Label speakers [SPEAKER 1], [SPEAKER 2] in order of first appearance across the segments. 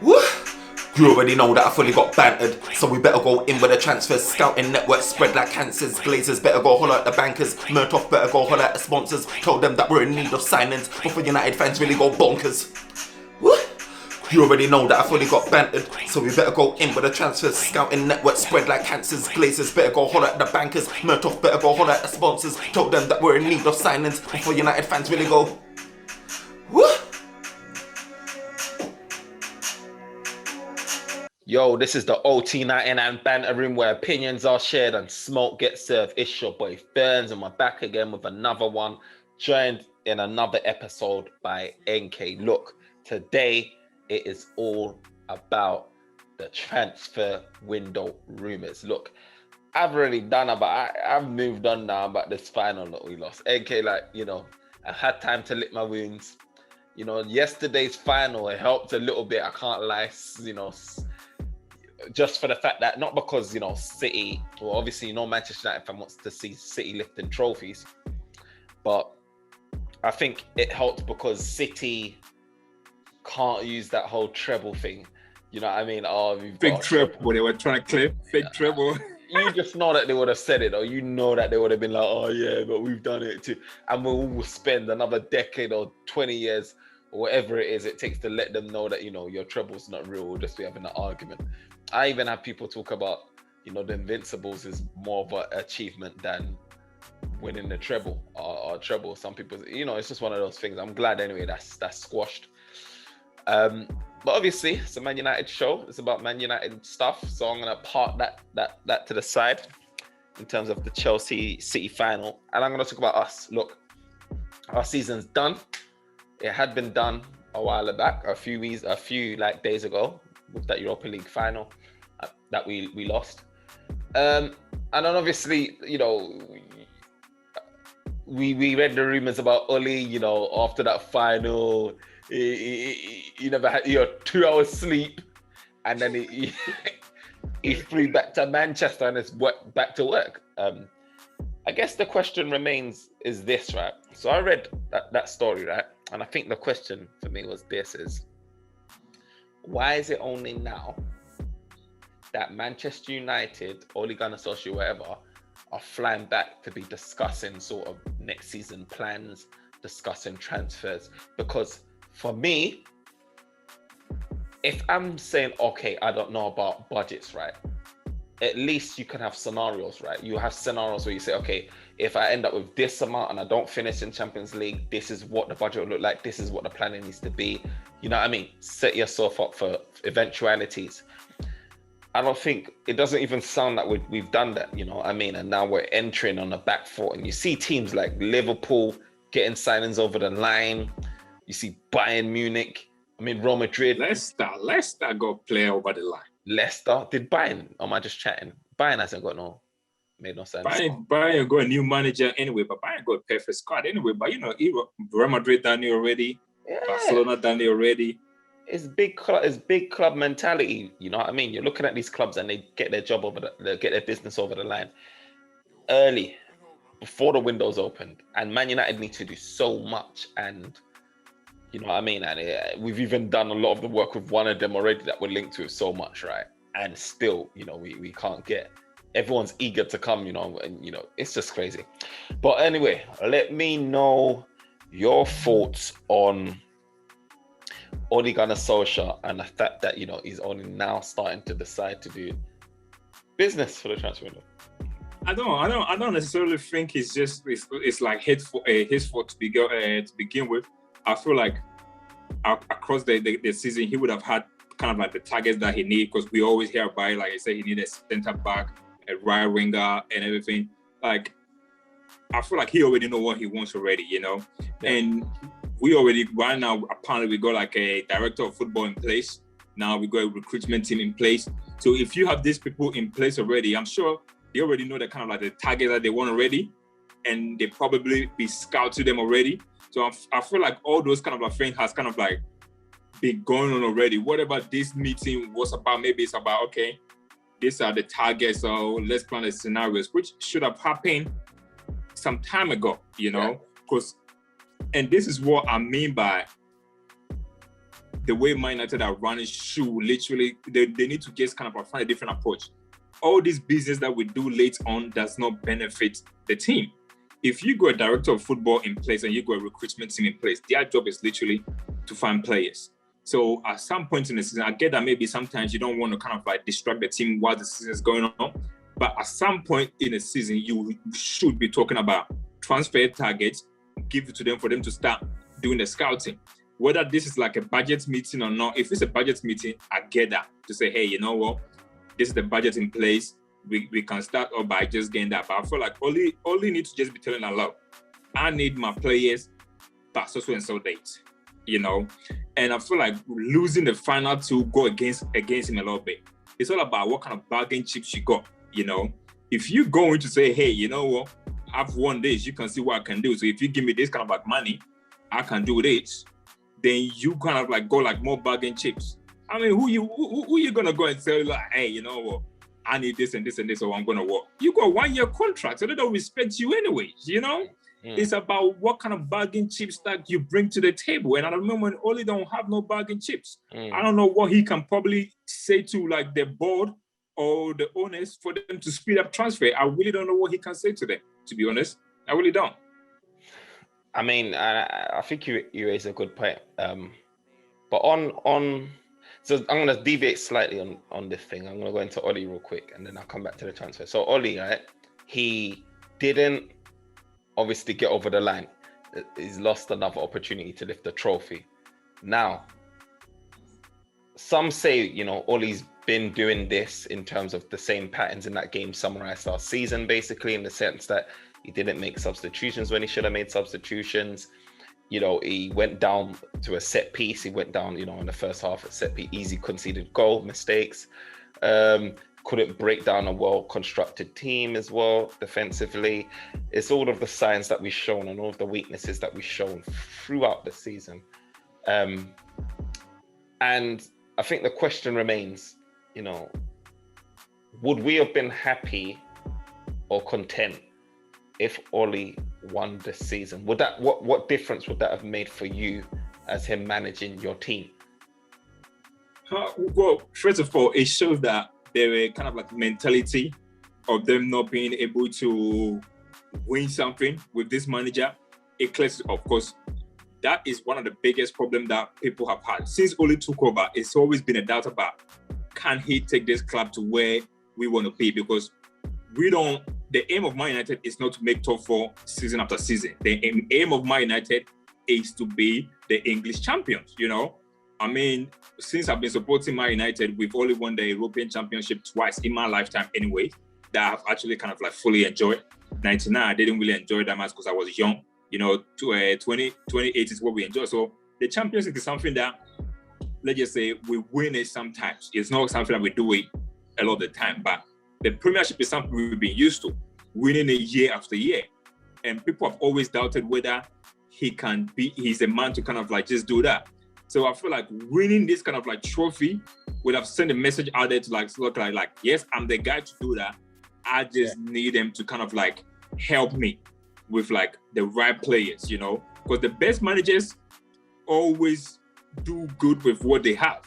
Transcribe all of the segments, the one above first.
[SPEAKER 1] Woo! You already know that I fully got bantered, so we better go in with the transfers. Scouting network spread like cancers. Glazers better go holler at the bankers. Murtoff better go holler at the sponsors. Told them that we're in need of signings before United fans really go bonkers. Woo! You already know that I fully got bantered, so we better go in with the transfers. Scouting network spread like cancers. Glazers better go holler at the bankers. Murtoff better go holler at the sponsors. Told them that we're in need of signings before United fans really go. Woo!
[SPEAKER 2] Yo, this is the OT99 Banter Room where opinions are shared and smoke gets served. It's your boy Ferns and we're back again with another one, joined in another episode by NK. Look, today it is all about the transfer window rumors. Look, I've already done it, but I've moved on now about this final that we lost. NK, I've had time to lick my wounds. Yesterday's final, it helped a little bit, I can't lie, just for the fact that, not because, City, well, obviously, Manchester United fan wants to see City lifting trophies, but I think it helped because City can't use that whole treble thing. You know what I mean? Oh, we've
[SPEAKER 3] got treble. They were trying to claim fake treble.
[SPEAKER 2] You just know that they would have said it, or that they would have been like, oh yeah, but we've done it too. And we'll spend another decade or 20 years or whatever it is it takes to let them know that, your treble's not real. We'll just be having an argument. I even have people talk about, the Invincibles is more of an achievement than winning the treble or treble. Some people, it's just one of those things. I'm glad anyway that's squashed. But obviously it's a Man United show. It's about Man United stuff. So I'm gonna park that to the side in terms of the Chelsea City final, and I'm gonna talk about us. Look, our season's done. It had been done a while back, a few days ago, with that Europa League final that we lost. And then obviously, we read the rumors about Oli, after that final, he never had 2 hours sleep, and then he flew back to Manchester and is back to work. I guess the question remains is this, right? So I read that story, right? And I think the question for me was this is, why is it only now that Manchester United, Ole Gunnar Solskjaer, whatever, are flying back to be discussing sort of next season plans, discussing transfers? Because for me, if I'm saying, okay, I don't know about budgets, right? At least you can have scenarios, right? You have scenarios where you say, okay, if I end up with this amount and I don't finish in Champions League, this is what the budget will look like. This is what the planning needs to be. You know what I mean? Set yourself up for eventualities. I don't think, it doesn't even sound like we've done that, you know what I mean? And now we're entering on the back foot. And you see teams like Liverpool getting signings over the line. You see Bayern Munich. Real Madrid.
[SPEAKER 3] Leicester got player over the line.
[SPEAKER 2] Leicester? Did Bayern? Or am I just chatting? Bayern hasn't made no sense.
[SPEAKER 3] Bayern got a new manager anyway, but Bayern got a perfect squad anyway. But Real Madrid done it already. Yeah. Barcelona done it already.
[SPEAKER 2] It's big club mentality. You know what I mean? You're looking at these clubs and they get their they get their business over the line early, before the window's opened. And Man United need to do so much, and you know what I mean? And we've even done a lot of the work with one of them already that we're linked with so much, right? And still, we can't get. Everyone's eager to come, and it's just crazy. But anyway, let me know your thoughts on Ole Gunnar Solskjaer and the fact that he's only now starting to decide to do business for the transfer window.
[SPEAKER 3] I don't necessarily think it's like his fault to begin with. I feel like across the season, he would have had kind of like the targets that he needs, because we always hear about it. Like I said, he needed a center back, a right winger, and everything. Like, I feel like he already know what he wants already, Yeah. And we already, right now, apparently we got like a director of football in place. Now we got a recruitment team in place. So if you have these people in place already, I'm sure they already know the kind of like the target that they want already, and they probably be scouting them already. So I feel like all those kind of things has kind of like been going on already. Whatever this meeting was about, maybe it's about, okay, these are the targets, so let's plan the scenarios, which should have happened some time ago, Because, and this is what I mean by the way Man United are running should literally, they need to just kind of find a different approach. All this business that we do late on does not benefit the team. If you got a director of football in place and you got a recruitment team in place, their job is literally to find players. So at some point in the season, I get that maybe sometimes you don't want to kind of like distract the team while the season is going on. But at some point in the season, you should be talking about transfer targets, give it to them for them to start doing the scouting. Whether this is like a budget meeting or not, if it's a budget meeting, I get that. To say, hey, you know what? This is the budget in place. We can start off by just getting that. But I feel like Oli needs to just be telling Allah, I need my players by so and so date, you know? And I feel like losing the final two go against him a little bit. It's all about what kind of bargain chips you got, you know? If you're going to say, hey, you know what? I've won this, you can see what I can do. So if you give me this kind of like money, I can do this. Then you kind of like go like more bargain chips. I mean, who you gonna go and tell like, hey, you know what? I need this and this and this, so I'm gonna work. You got a 1-year contract, so they don't respect you anyways, you know? It's about what kind of bargain chips that you bring to the table. And at the moment, Oli don't have no bargain chips. I don't know what he can probably say to like the board or the owners for them to speed up transfer. I really don't know what he can say to them, to be honest. I really don't.
[SPEAKER 2] I mean, I think you raise a good point. But on so I'm going to deviate slightly on this thing. I'm going to go into Oli real quick, and then I'll come back to the transfer. So Oli, right? He didn't obviously get over the line. He's lost another opportunity to lift the trophy. Now, some say, you know, Oli's been doing this in terms of the same patterns in that game summarized last season, basically, in the sense that he didn't make substitutions when he should have made substitutions. You know, he went down to a set piece. He went down, you know, in the first half at set piece, easy conceded goal, mistakes. Couldn't break down a well-constructed team as well defensively. It's all of the signs that we've shown and all of the weaknesses that we've shown throughout the season. And I think the question remains, you know, would we have been happy or content if Oli won this season? Would that what difference would that have made for you as him managing your team?
[SPEAKER 3] Well, first of all, it shows that there were kind of like mentality of them not being able to win something with this manager. It clears, of course, that is one of the biggest problems that people have had. Since Oli took over, it's always been a doubt about, can he take this club to where we want to be? Because the aim of Man United is not to make top 4 season after season. The aim of Man United is to be the English champions, you know? I mean, since I've been supporting Man United, we've only won the European Championship twice in my lifetime anyway, that I've actually kind of like fully enjoyed. 99, I didn't really enjoy that much because I was young. You know, 28 is what we enjoy. So the Champions League is something that, let's just say, we win it sometimes. It's not something that we do it a lot of the time, but the Premiership is something we've been used to, winning it year after year. And people have always doubted whether he's a man to kind of like just do that. So I feel like winning this kind of like trophy would have sent a message out there to like look like yes, I'm the guy to do that. I just need them to kind of like help me with like the right players, you know, because the best managers always do good with what they have.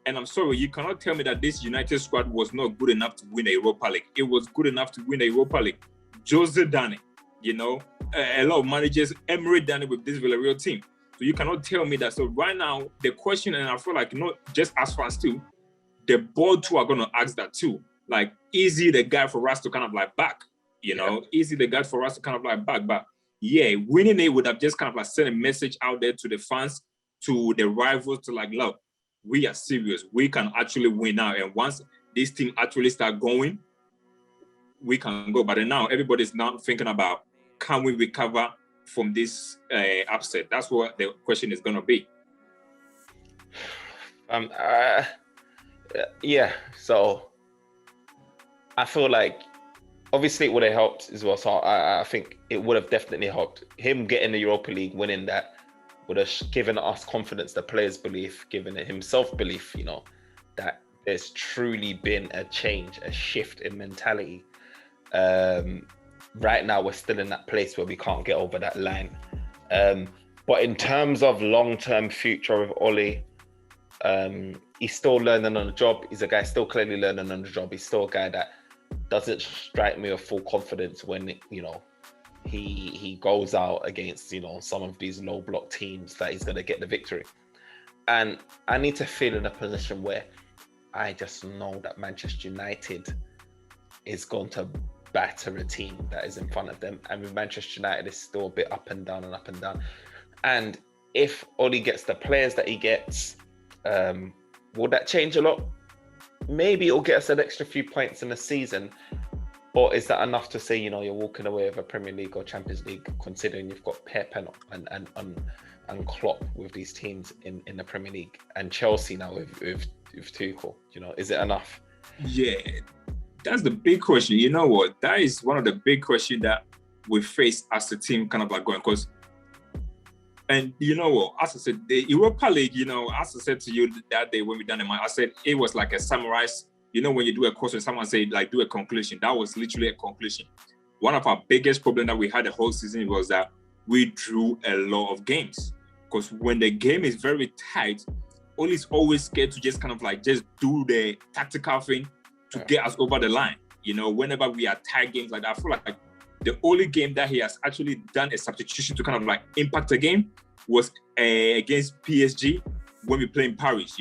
[SPEAKER 3] And I'm sorry, you cannot tell me that this United squad was not good enough to win the Europa League. It was good enough to win the Europa League. Jose done it, you know, a lot of managers, Emery done it with this Villarreal team. So you cannot tell me that. So right now, the question, and I feel like not just as fans too, the board too are going to ask that too. Like, is he the guy for us to kind of like back? You know, is he the guy for us to kind of like back? But yeah, winning it would have just kind of like sent a message out there to the fans, to the rivals, to like, look, we are serious. We can actually win now. And once this team actually start going, we can go. But then now everybody's now thinking about, can we recover from this upset? That's what the question is going to be.
[SPEAKER 2] Yeah. So I feel like obviously it would have helped as well. So I think it would have definitely helped. Him getting the Europa League, winning that, would have given us confidence, the players' belief, given himself belief, you know, that there's truly been a change, a shift in mentality. Right now, we're still in that place where we can't get over that line. But in terms of long-term future of Oli, He's still learning on the job. He's a guy still clearly learning on the job. He's still a guy that doesn't strike me with full confidence when he goes out against some of these low block teams that he's gonna get the victory. And I need to feel in a position where I just know that Manchester United is going to batter a team that is in front of them. And with Manchester United, it's still a bit up and down and up and down. And if Oli gets the players that he gets, will that change a lot? Maybe it'll get us an extra few points in the season. Or is that enough to say, you're walking away with a Premier League or Champions League, considering you've got Pep and Klopp with these teams in the Premier League, and Chelsea now with Tuchel? Is it enough?
[SPEAKER 3] Yeah, that's the big question. You know what? That is one of the big questions that we face as a team kind of like going, and you know what? As I said, the Europa League, as I said to you that day when we done it, I said it was like a summarize. When you do a course and someone say like do a conclusion, that was literally a conclusion. One of our biggest problems that we had the whole season was that we drew a lot of games. Because when the game is very tight, Oli is always scared to just kind of like just do the tactical thing to get us over the line. Whenever we are tight games like that, I feel like the only game that he has actually done a substitution to kind of like impact the game was against PSG when we played in Paris,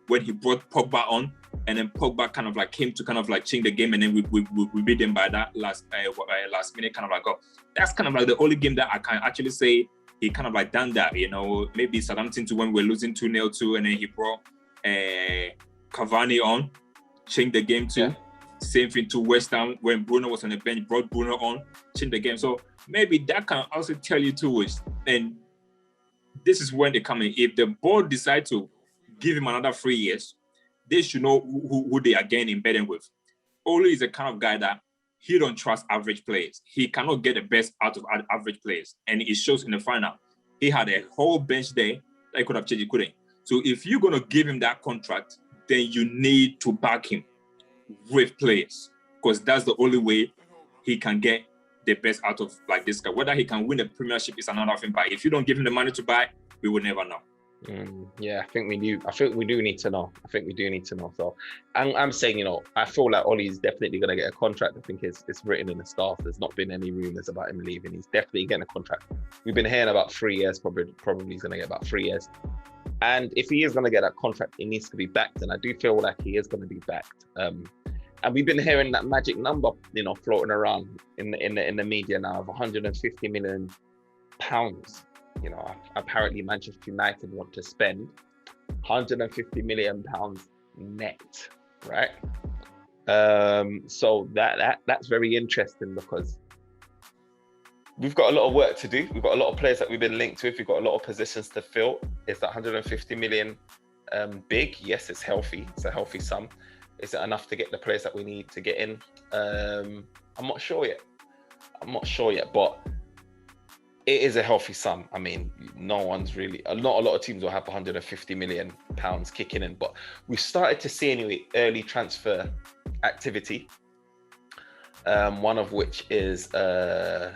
[SPEAKER 3] when he brought Pogba on, and then Pogba kind of like came to kind of like change the game, and then we beat them by that last minute kind of like goal. That's kind of like the only game that I can actually say he kind of like done that, maybe Southampton to when we're losing 2-0 to, and then he brought Cavani on, changed the game too. Yeah. Same thing to West Ham when Bruno was on the bench, brought Bruno on, changed the game. So maybe that can also tell you too, and this is when they come in. If the board decide to give him another 3 years, they should know who they are getting embedded with. Oli is the kind of guy that he don't trust average players. He cannot get the best out of average players. And it shows in the final. He had a whole bench there that he could have changed, he couldn't. So if you're going to give him that contract, then you need to back him with players. Because that's the only way he can get the best out of like this guy. Whether he can win the Premiership is another thing. But if you don't give him the money to buy, we will never know.
[SPEAKER 2] I think we do need to know. So I'm saying, I feel like Ollie's definitely going to get a contract. I think it's written in the stars. There's not been any rumors about him leaving. He's definitely getting a contract. We've been hearing about 3 years, probably he's going to get about 3 years. And if he is going to get that contract, he needs to be backed. And I do feel like he is going to be backed. And we've been hearing that magic number, floating around in the media now of 150 million pounds. Apparently Manchester United want to spend 150 million pounds net, right? So that's very interesting because we've got a lot of work to do. We've got a lot of players that we've been linked with. We've got a lot of positions to fill. Is that 150 million big? Yes, it's healthy. It's a healthy sum. Is it enough to get the players that we need to get in? I'm not sure yet, but it is a healthy sum. I mean, not a lot of teams will have 150 million pounds kicking in, but we've started to see anyway early transfer activity. One of which is the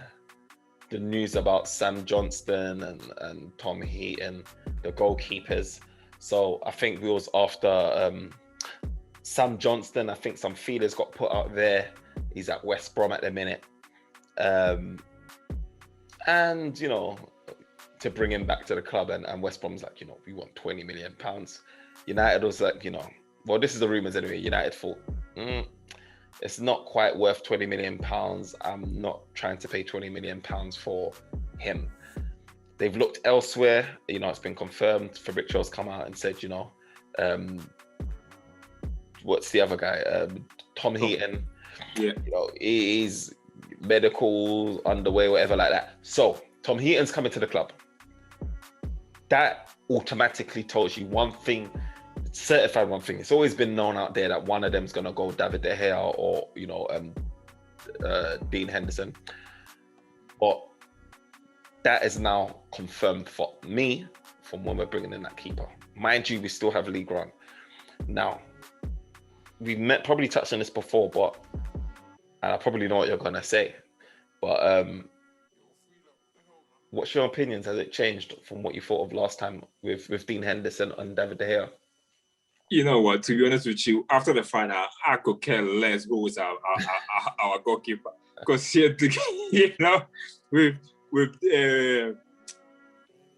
[SPEAKER 2] news about Sam Johnston and Tom Heaton, the goalkeepers. So I think we was after Sam Johnston. I think some feelers got put out there. He's at West Brom at the minute. And, to bring him back to the club, and West Brom's like, we want 20 million pounds. United was like, well, this is the rumours anyway. United thought, it's not quite worth 20 million pounds. I'm not trying to pay 20 million pounds for him. They've looked elsewhere. It's been confirmed. Fabrizio's come out and said, what's the other guy? Tom Heaton.
[SPEAKER 3] Yeah.
[SPEAKER 2] He's medical, underway, whatever like that. So Tom Heaton's coming to the club. That automatically tells you one thing, certified one thing. It's always been known out there that one of them's gonna go David De Gea or Dean Henderson. But that is now confirmed for me from when we're bringing in that keeper. Mind you, we still have league run. Now, we've probably touched on this before, but and I probably know what you're gonna say, but what's your opinions? Has it changed from what you thought of last time with Dean Henderson and David De Gea?
[SPEAKER 3] You know what? To be honest with you, after the final, I could care less who is our goalkeeper because here, you know, with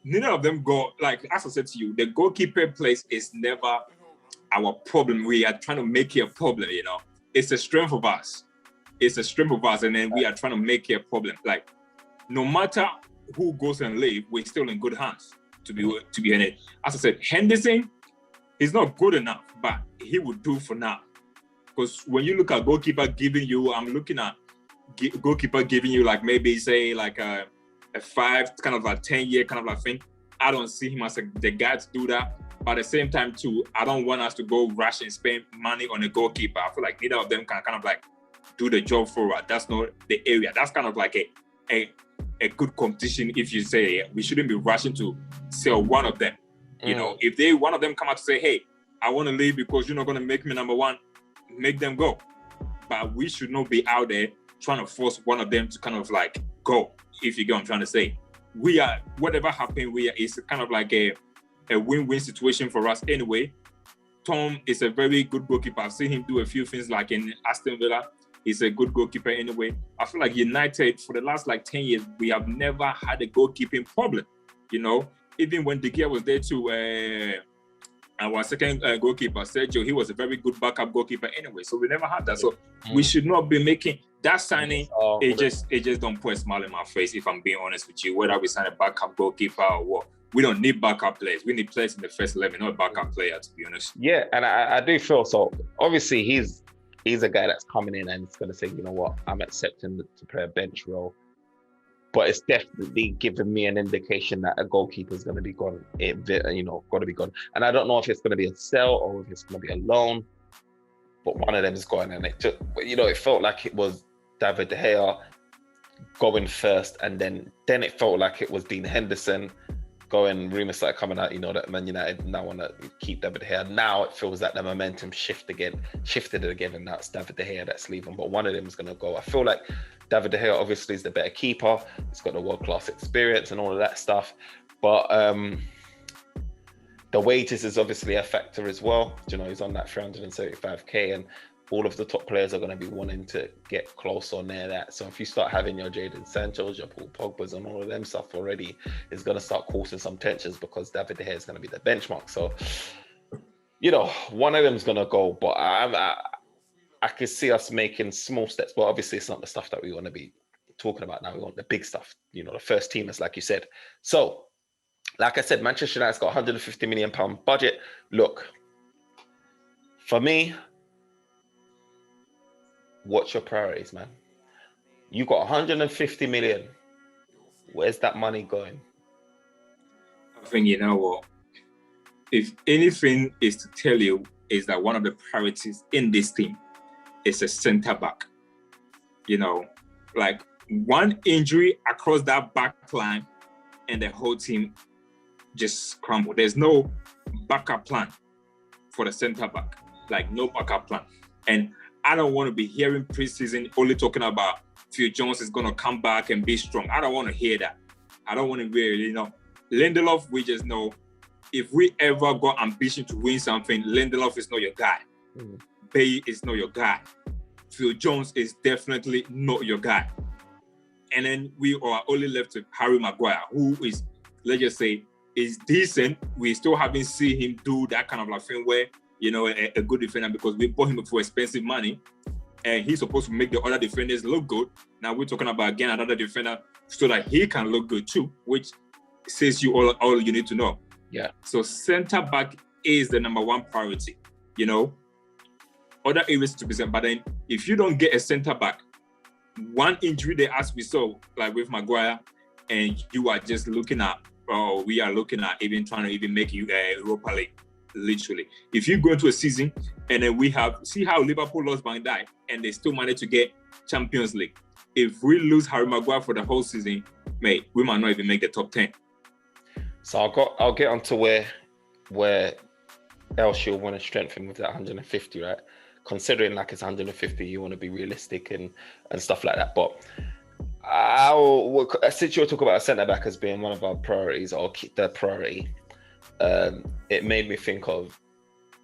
[SPEAKER 3] neither of them go. Like as I said to you, the goalkeeper place is never our problem. We are trying to make it a problem. You know, it's a strength of us. It's a strength of us, and then we are trying to make it a problem. Like no matter who goes and leave, we're still in good hands. To be honest, as I said, Henderson. He's not good enough, but he would do for now. Because when you look at goalkeeper giving you, I'm looking at goalkeeper giving you like maybe say like a 5, kind of like 10-year kind of like thing. I don't see him as the guy to do that. But at the same time too, I don't want us to go rush and spend money on a goalkeeper. I feel like neither of them can kind of like do the job for us. That's not the area. That's kind of like a good competition. If you say we shouldn't be rushing to sell one of them. You know, if one of them come out to say, hey, I want to leave because you're not going to make me number one, make them go. But we should not be out there trying to force one of them to kind of like go, if you get what I'm trying to say. We are, whatever happened, it's kind of like a win-win situation for us anyway. Tom is a very good goalkeeper. I've seen him do a few things like in Aston Villa. He's a good goalkeeper anyway. I feel like United, for the last like 10 years, we have never had a goalkeeping problem, you know. Even when De Gea was there too, our second goalkeeper, Sergio, he was a very good backup goalkeeper anyway. So we never had that. So we should not be making that signing. It just don't put a smile in my face, if I'm being honest with you. Whether we sign a backup goalkeeper or what, we don't need backup players. We need players in the first 11, not a backup player, to be honest.
[SPEAKER 2] Yeah, and I do feel so. Obviously, he's a guy that's coming in and he's going to say, you know what, I'm accepting to play a bench role. But it's definitely giving me an indication that a goalkeeper is going to be gone. Got to be gone. And I don't know if it's going to be a sell or if it's going to be a loan. But one of them is going, and it felt like it was David De Gea going first, and then it felt like it was Dean Henderson going. Rumors started coming out, that Man United now want to keep David De Gea. Now it feels like the momentum shifted again, and now it's David De Gea that's leaving. But one of them is going to go. I feel like David De Gea obviously is the better keeper. He's got the world-class experience and all of that stuff. But the wages is obviously a factor as well. He's on that 375k, and all of the top players are going to be wanting to get close or near that. So if you start having your Jadon Sancho's, your Paul Pogba's and all of them stuff already, it's going to start causing some tensions because David De Gea is going to be the benchmark. So, one of them is going to go, but I could see us making small steps, but obviously it's not the stuff that we want to be talking about now. We want the big stuff, the first teamers, like you said. So, like I said, Manchester United's got £150 million budget. Look, for me, what's your priorities, man? You got 150 million. Where's that money going?
[SPEAKER 3] I think, you know what? If anything is to tell you, is that one of the priorities in this team is a centre back. Like one injury across that back line and the whole team just crumbled. There's no backup plan for the centre back. Like no backup plan. And I don't want to be hearing preseason only talking about Phil Jones is going to come back and be strong. I don't want to hear that. I don't want to hear, Lindelof, we just know if we ever got ambition to win something, Lindelof is not your guy. Bailly is not your guy. Phil Jones is definitely not your guy. And then we are only left with Harry Maguire, who is, let's just say, is decent. We still haven't seen him do that kind of like thing where, a good defender, because we bought him for expensive money and he's supposed to make the other defenders look good. Now we're talking about, again, another defender so that he can look good too, which says you all you need to know.
[SPEAKER 2] Yeah.
[SPEAKER 3] So centre back is the number one priority, Other areas to be sent, but then if you don't get a centre back, one injury there, as we saw, like with Maguire, and you are just looking at, we are looking at even trying to even make you Europa League. Literally, if you go into a season and then see how Liverpool lost Van Dijk and they still managed to get Champions League. If we lose Harry Maguire for the whole season, mate, we might not even make the top 10.
[SPEAKER 2] So I'll get onto where else you'll want to strengthen with that 150, right? Considering like it's 150, you want to be realistic and stuff like that. But since you're talking about a centre back as being one of our priorities, or the priority. It made me think of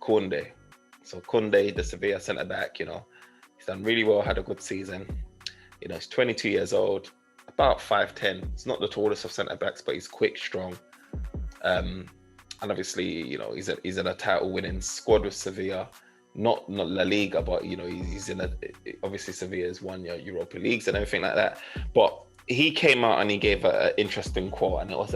[SPEAKER 2] Kounde. So Kounde, the Sevilla centre back, you know, he's done really well, had a good season. You know, he's 22 years old, about 5'10". He's not the tallest of centre backs, but he's quick, strong. And obviously, you know, he's in a title-winning squad with Sevilla. Not La Liga, but you know, he's in obviously Sevilla's won your Europa Leagues and everything like that. But he came out and he gave an interesting quote, and it was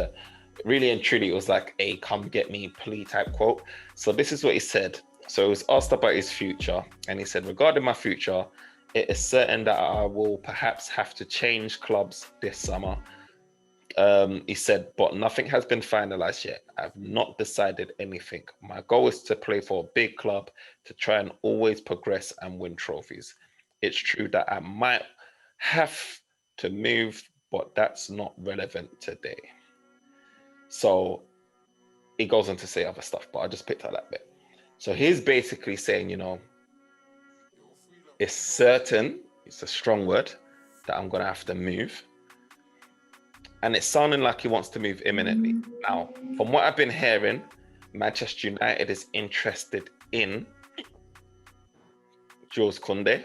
[SPEAKER 2] really and truly, it was like a "come get me" plea type quote. So this is what he said. So he was asked about his future, and he said, "Regarding my future, it is certain that I will perhaps have to change clubs this summer." He said, "But nothing has been finalized yet. I've not decided anything. My goal is to play for a big club, to try and always progress and win trophies. It's true that I might have to move, but that's not relevant today." So he goes on to say other stuff, but I just picked out that bit. So he's basically saying, you know, it's certain, it's a strong word, that I'm going to have to move. And it's sounding like he wants to move imminently. Now, from what I've been hearing, Manchester United is interested in Jules Kounde.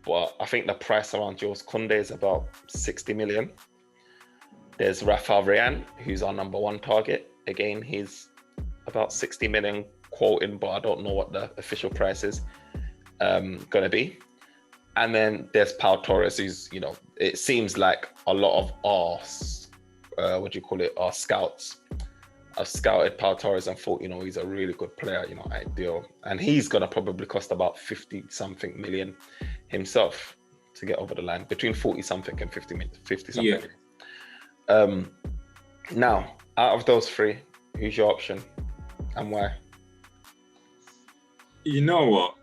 [SPEAKER 2] But I think the price around Jules Kounde is about 60 million. There's Rafael Varane, who's our number one target. Again, he's about 60 million quoting, but I don't know what the official price is going to be. And then there's Torres, who's, you know, it seems like a lot of our, our scouts have scouted Torres and thought, you know, he's a really good player, you know, ideal. And he's going to probably cost about 50 something million himself to get over the line, between 40 something and 50 something.
[SPEAKER 3] Yeah.
[SPEAKER 2] Now, out of those three, who's your option and why?
[SPEAKER 3] You know what?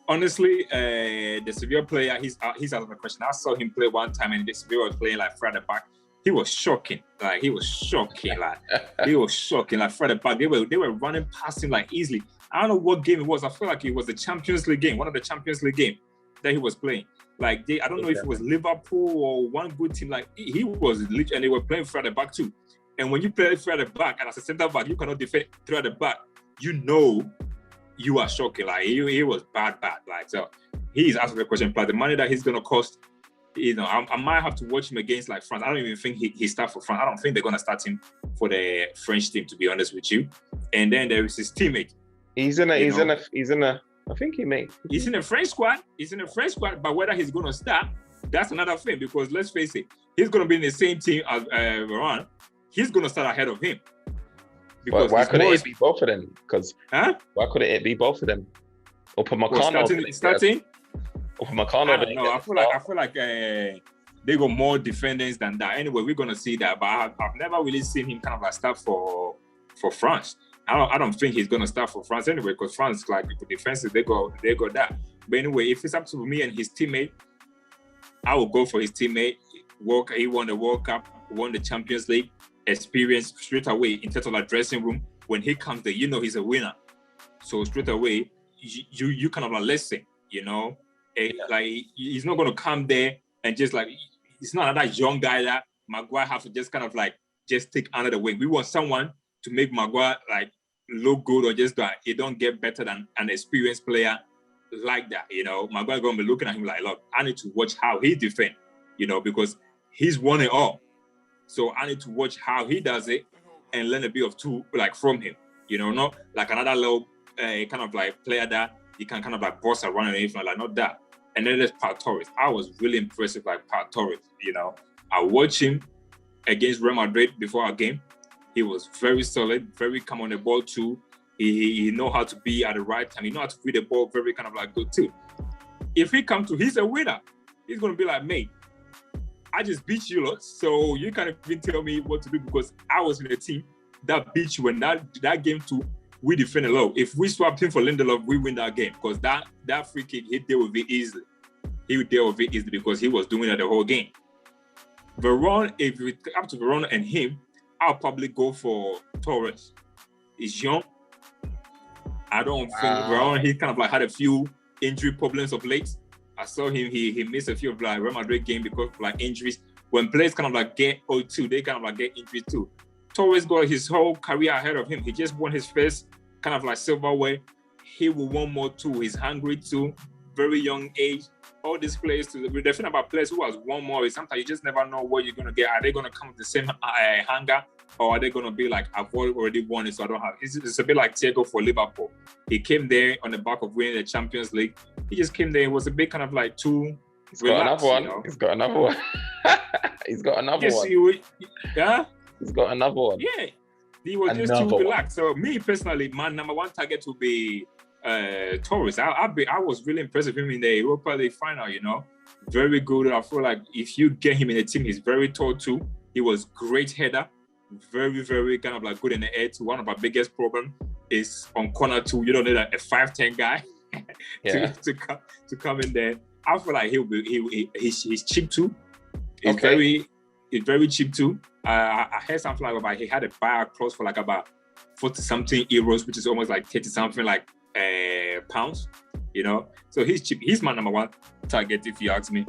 [SPEAKER 3] Honestly, the Sevilla player, he's out of the question. I saw him play one time, and the Sevilla was playing like Fred back. He was shocking. Like he was shocking. Like Fred back. They were running past him like easily. I don't know what game it was. I feel like it was the Champions League game, one of the Champions League game that he was playing. Like I don't know if it was Liverpool or one good team. Like he was literally, and they were playing Fred back too. And when you play Fred back, and as a centre back, you cannot defend Fred back. You know, you are shocking. Like he was bad. Like so, he's asking the question. But the money that he's gonna cost, you know, I might have to watch him against like France. I don't even think he starts for France. I don't think they're gonna start him for the French team, to be honest with you. And then there is his teammate. He's in a. I think he may. He's in the French squad. But whether he's gonna start, that's another thing. Because let's face it, he's gonna be in the same team as Varane. He's gonna start ahead of him.
[SPEAKER 2] Because why couldn't it be both of them? Because why couldn't it be both of them? Or put Upamecano
[SPEAKER 3] starting?
[SPEAKER 2] Or put Upamecano.
[SPEAKER 3] I don't know. I feel like they got more defenders than that. Anyway, we're gonna see that. But I've never really seen him kind of like start for France. I don't think he's gonna start for France anyway, because France, like the defenses, they got that. But anyway, if it's up to me and his teammate, I will go for his teammate. He won the World Cup, won the Champions League, experience straight away in terms of the dressing room. When he comes there, you know he's a winner. So straight away, you kind of like listen, you know, like he's not gonna come there and just like he's not that young guy that Maguire have to just kind of like just take under the wing. We want someone to make Maguire like look good, or just that he don't get better than an experienced player like that. You know, Maguire gonna be looking at him like, look, I need to watch how he defend, you know, because he's won it all. So I need to watch how he does it and learn a bit of two like from him. You know, not like another low kind of like player that he can kind of like boss around and anything like not that. And then there's Torres. I was really impressed with like Torres. You know, I watched him against Real Madrid before our game. He was very solid, very calm on the ball too. He know how to be at the right time. He know how to read the ball very kind of like good too. If he comes to, he's a winner. He's gonna be like, mate, I just beat you lot, so you can't even tell me what to do, because I was in the team that beat you, and that game too, we defended low. If we swapped him for Lindelof, we win that game, because that free kick, he dealt with it easily. He would deal with it easily because he was doing it the whole game. Varane, if it's up to Varane and him, I'll probably go for Torres. He's young. I don't think Varane, he kind of like had a few injury problems of late. I saw him, he missed a few of like Real Madrid game because of like injuries. When players kind of like get O2, they kind of like get injuries too. Torres got his whole career ahead of him. He just won his first kind of like silverware. He will want more too. He's hungry too. Very young age. All these players, the thing about players who has one more is sometimes you just never know what you're gonna get. Are they gonna come with the same hunger, or are they gonna be like, I've already won it, so I don't have? It's a bit like Thiago for Liverpool. He came there on the back of winning the Champions League. He just came there. It was a bit kind of like too.
[SPEAKER 2] He's got another one. He's got another one. He's got another one.
[SPEAKER 3] Yeah.
[SPEAKER 2] He's got another one.
[SPEAKER 3] Yeah. He was just too relaxed. So me personally, my number one target would be Torres. I was really impressed with him in the Europa League final, you know. Very good. I feel like if you get him in the team, he's very tall too. He was great header. Very, very kind of like good in the air too. One of our biggest problem is on corner two. You don't need a 5'10" guy to come in there. I feel like he's cheap too. He's very cheap too. I heard something like about he had a buyout clause for like about 40 something euros, which is almost like 30 something like pounds, you know. So he's cheap. He's my number one target if you ask me.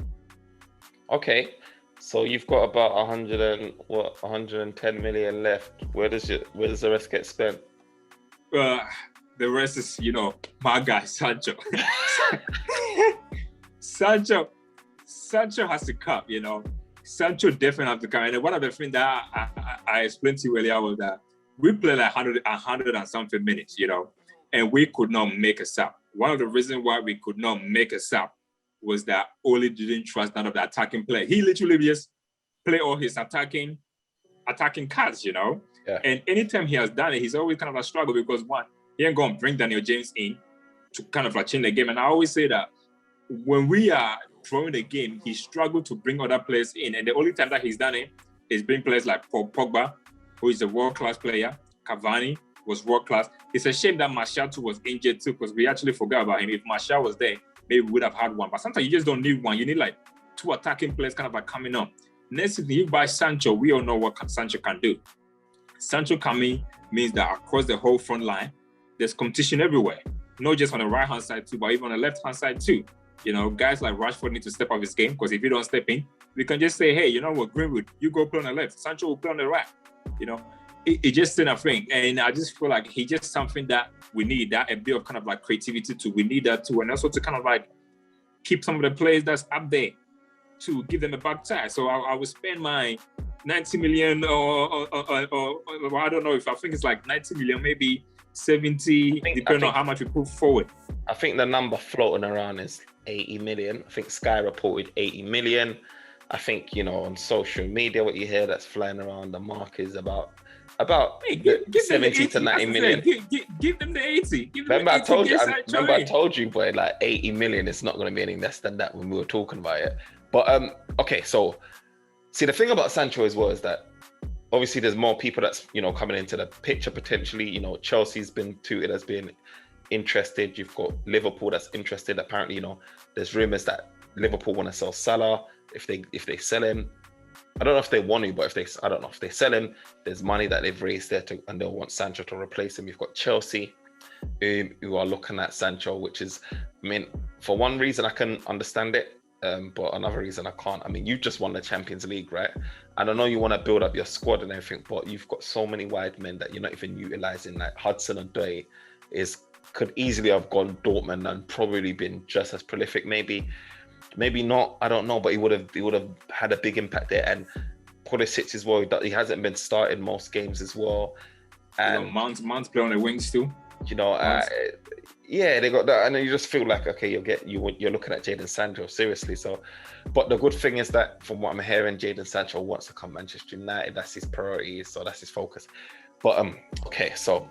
[SPEAKER 2] Okay, so you've got about 110 million left. Where does the rest get spent?
[SPEAKER 3] The rest is, you know, my guy Sancho. Sancho has to come, you know. Sancho definitely has to come. And one of the things that I explained to you earlier was that we played like 100 and something minutes, you know, and we could not make a sub. One of the reasons why we could not make a sub was that Ole didn't trust none of the attacking play. He literally just play all his attacking cards, you know. Yeah. And anytime he has done it, he's always kind of a struggle because one, he ain't gonna bring Daniel James in to kind of like change the game. And I always say that when we are throwing the game, he struggled to bring other players in. And the only time that he's done it is bring players like Paul Pogba, who is a world-class player. Cavani was world-class. It's a shame that Martial too was injured too, because we actually forgot about him. If Martial was there, maybe we would have had one. But sometimes you just don't need one. You need like two attacking players kind of like coming up. Next thing you buy Sancho, we all know what Sancho can do. Sancho coming means that across the whole front line, there's competition everywhere. Not just on the right-hand side too, but even on the left-hand side too. You know, guys like Rashford need to step up his game, because if you don't step in, we can just say, hey, you know what, Greenwood, you go play on the left. Sancho will play on the right. You know, it just ain't a thing. And I just feel like he's just something that we need, that a bit of kind of like creativity too. We need that too. And also to kind of like keep some of the players that's up there to give them a back tie. So I would spend my 90 million or I don't know, if I think it's like 90 million, maybe 70, depending on how much we put forward.
[SPEAKER 2] I think the number floating around is 80 million. I think Sky reported 80 million. I think, you know, on social media, what you hear that's flying around the mark is about give 70 to 90 million.
[SPEAKER 3] Give them the 80.
[SPEAKER 2] Remember, I told you, boy, like 80 million is not going to be any less than that when we were talking about it. But okay, so see, the thing about Sancho as well is that obviously there's more people that's, you know, coming into the picture potentially. You know, Chelsea's been touted as being interested. You've got Liverpool that's interested. Apparently, you know, there's rumors that Liverpool want to sell Salah. If they sell him, I don't know if they want to, but I don't know if they sell him, there's money that they've raised there and they'll want Sancho to replace him. You've got Chelsea who are looking at Sancho, which is, I mean, for one reason I can understand it, but another reason I can't. I mean, you just won the Champions League, right? And I know you want to build up your squad and everything, but you've got so many wide men that you're not even utilizing. Like Hudson-Odoi could easily have gone Dortmund and probably been just as prolific. Maybe not. I don't know, but he would have had a big impact there. And Pulisic as well. He hasn't been starting most games as well. And
[SPEAKER 3] you know, Mount's play on the wings too.
[SPEAKER 2] You know, yeah, they got that, and then you just feel like, okay, you're looking at Jadon Sancho seriously. So, but the good thing is that from what I'm hearing, Jadon Sancho wants to come to Manchester United. That's his priority, so that's his focus. But okay, so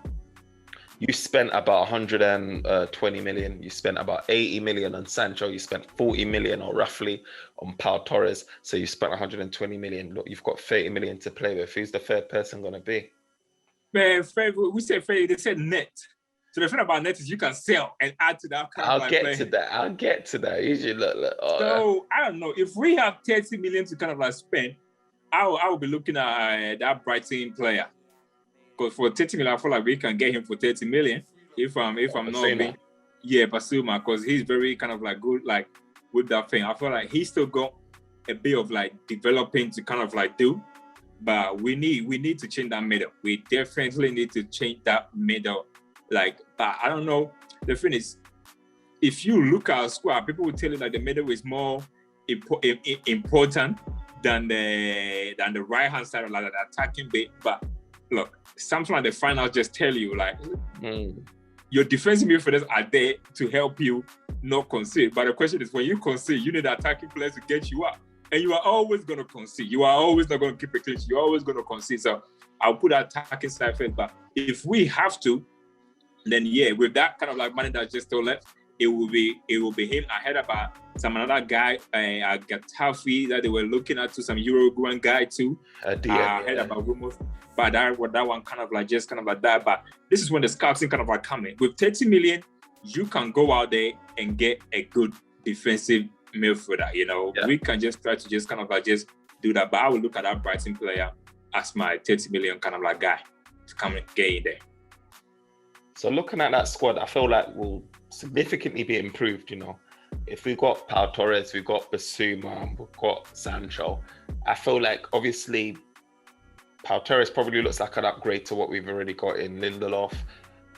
[SPEAKER 2] you spent about 120 million. You spent about 80 million on Sancho. You spent 40 million or roughly on Pau Torres. So you spent 120 million. Look, you've got 30 million to play with. Who's the third person going to be?
[SPEAKER 3] Man, we said Fred. They said net. So the thing about net is you can sell and add to that.
[SPEAKER 2] I'll get to that. Usually, look.
[SPEAKER 3] So I don't know if we have 30 million to kind of like spend. I will be looking at that Brighton player. Because for 30 million, I feel like we can get him for 30 million. If I'm not being, yeah, Basuma, because he's very kind of like good, like with that thing. I feel like he's still got a bit of like developing to kind of like do. but we need to change that middle. We definitely need to change that middle. Like, but I don't know. The thing is, if you look at our squad, people will tell you that the middle is more important than the right hand side of like the attacking bit. But look, something like the finals just tell you like your defensive midfielders are there to help you not concede. But the question is, when you concede, you need attacking players to get you up. And you are always going to concede. You are always not going to keep it clean. You're always going to concede. So I'll put that attacking side first. But if we have to, then yeah, with that kind of like money that just still left, it will be him. I heard about another guy, Getafe, that they were looking at to some Uruguayan guy too. I heard about rumors, but that one kind of like that. But this is when the scouting kind of like coming. With 30 million, you can go out there and get a good defensive midfielder. You know, we can just try to just kind of like just do that. But I will look at that Brighton player as my 30 million kind of like guy to come and get in there.
[SPEAKER 2] So looking at that squad, I feel like we'll significantly be improved, you know. If we've got Pau Torres, we've got Basuma, we've got Sancho, I feel like obviously Pau Torres probably looks like an upgrade to what we've already got in Lindelof.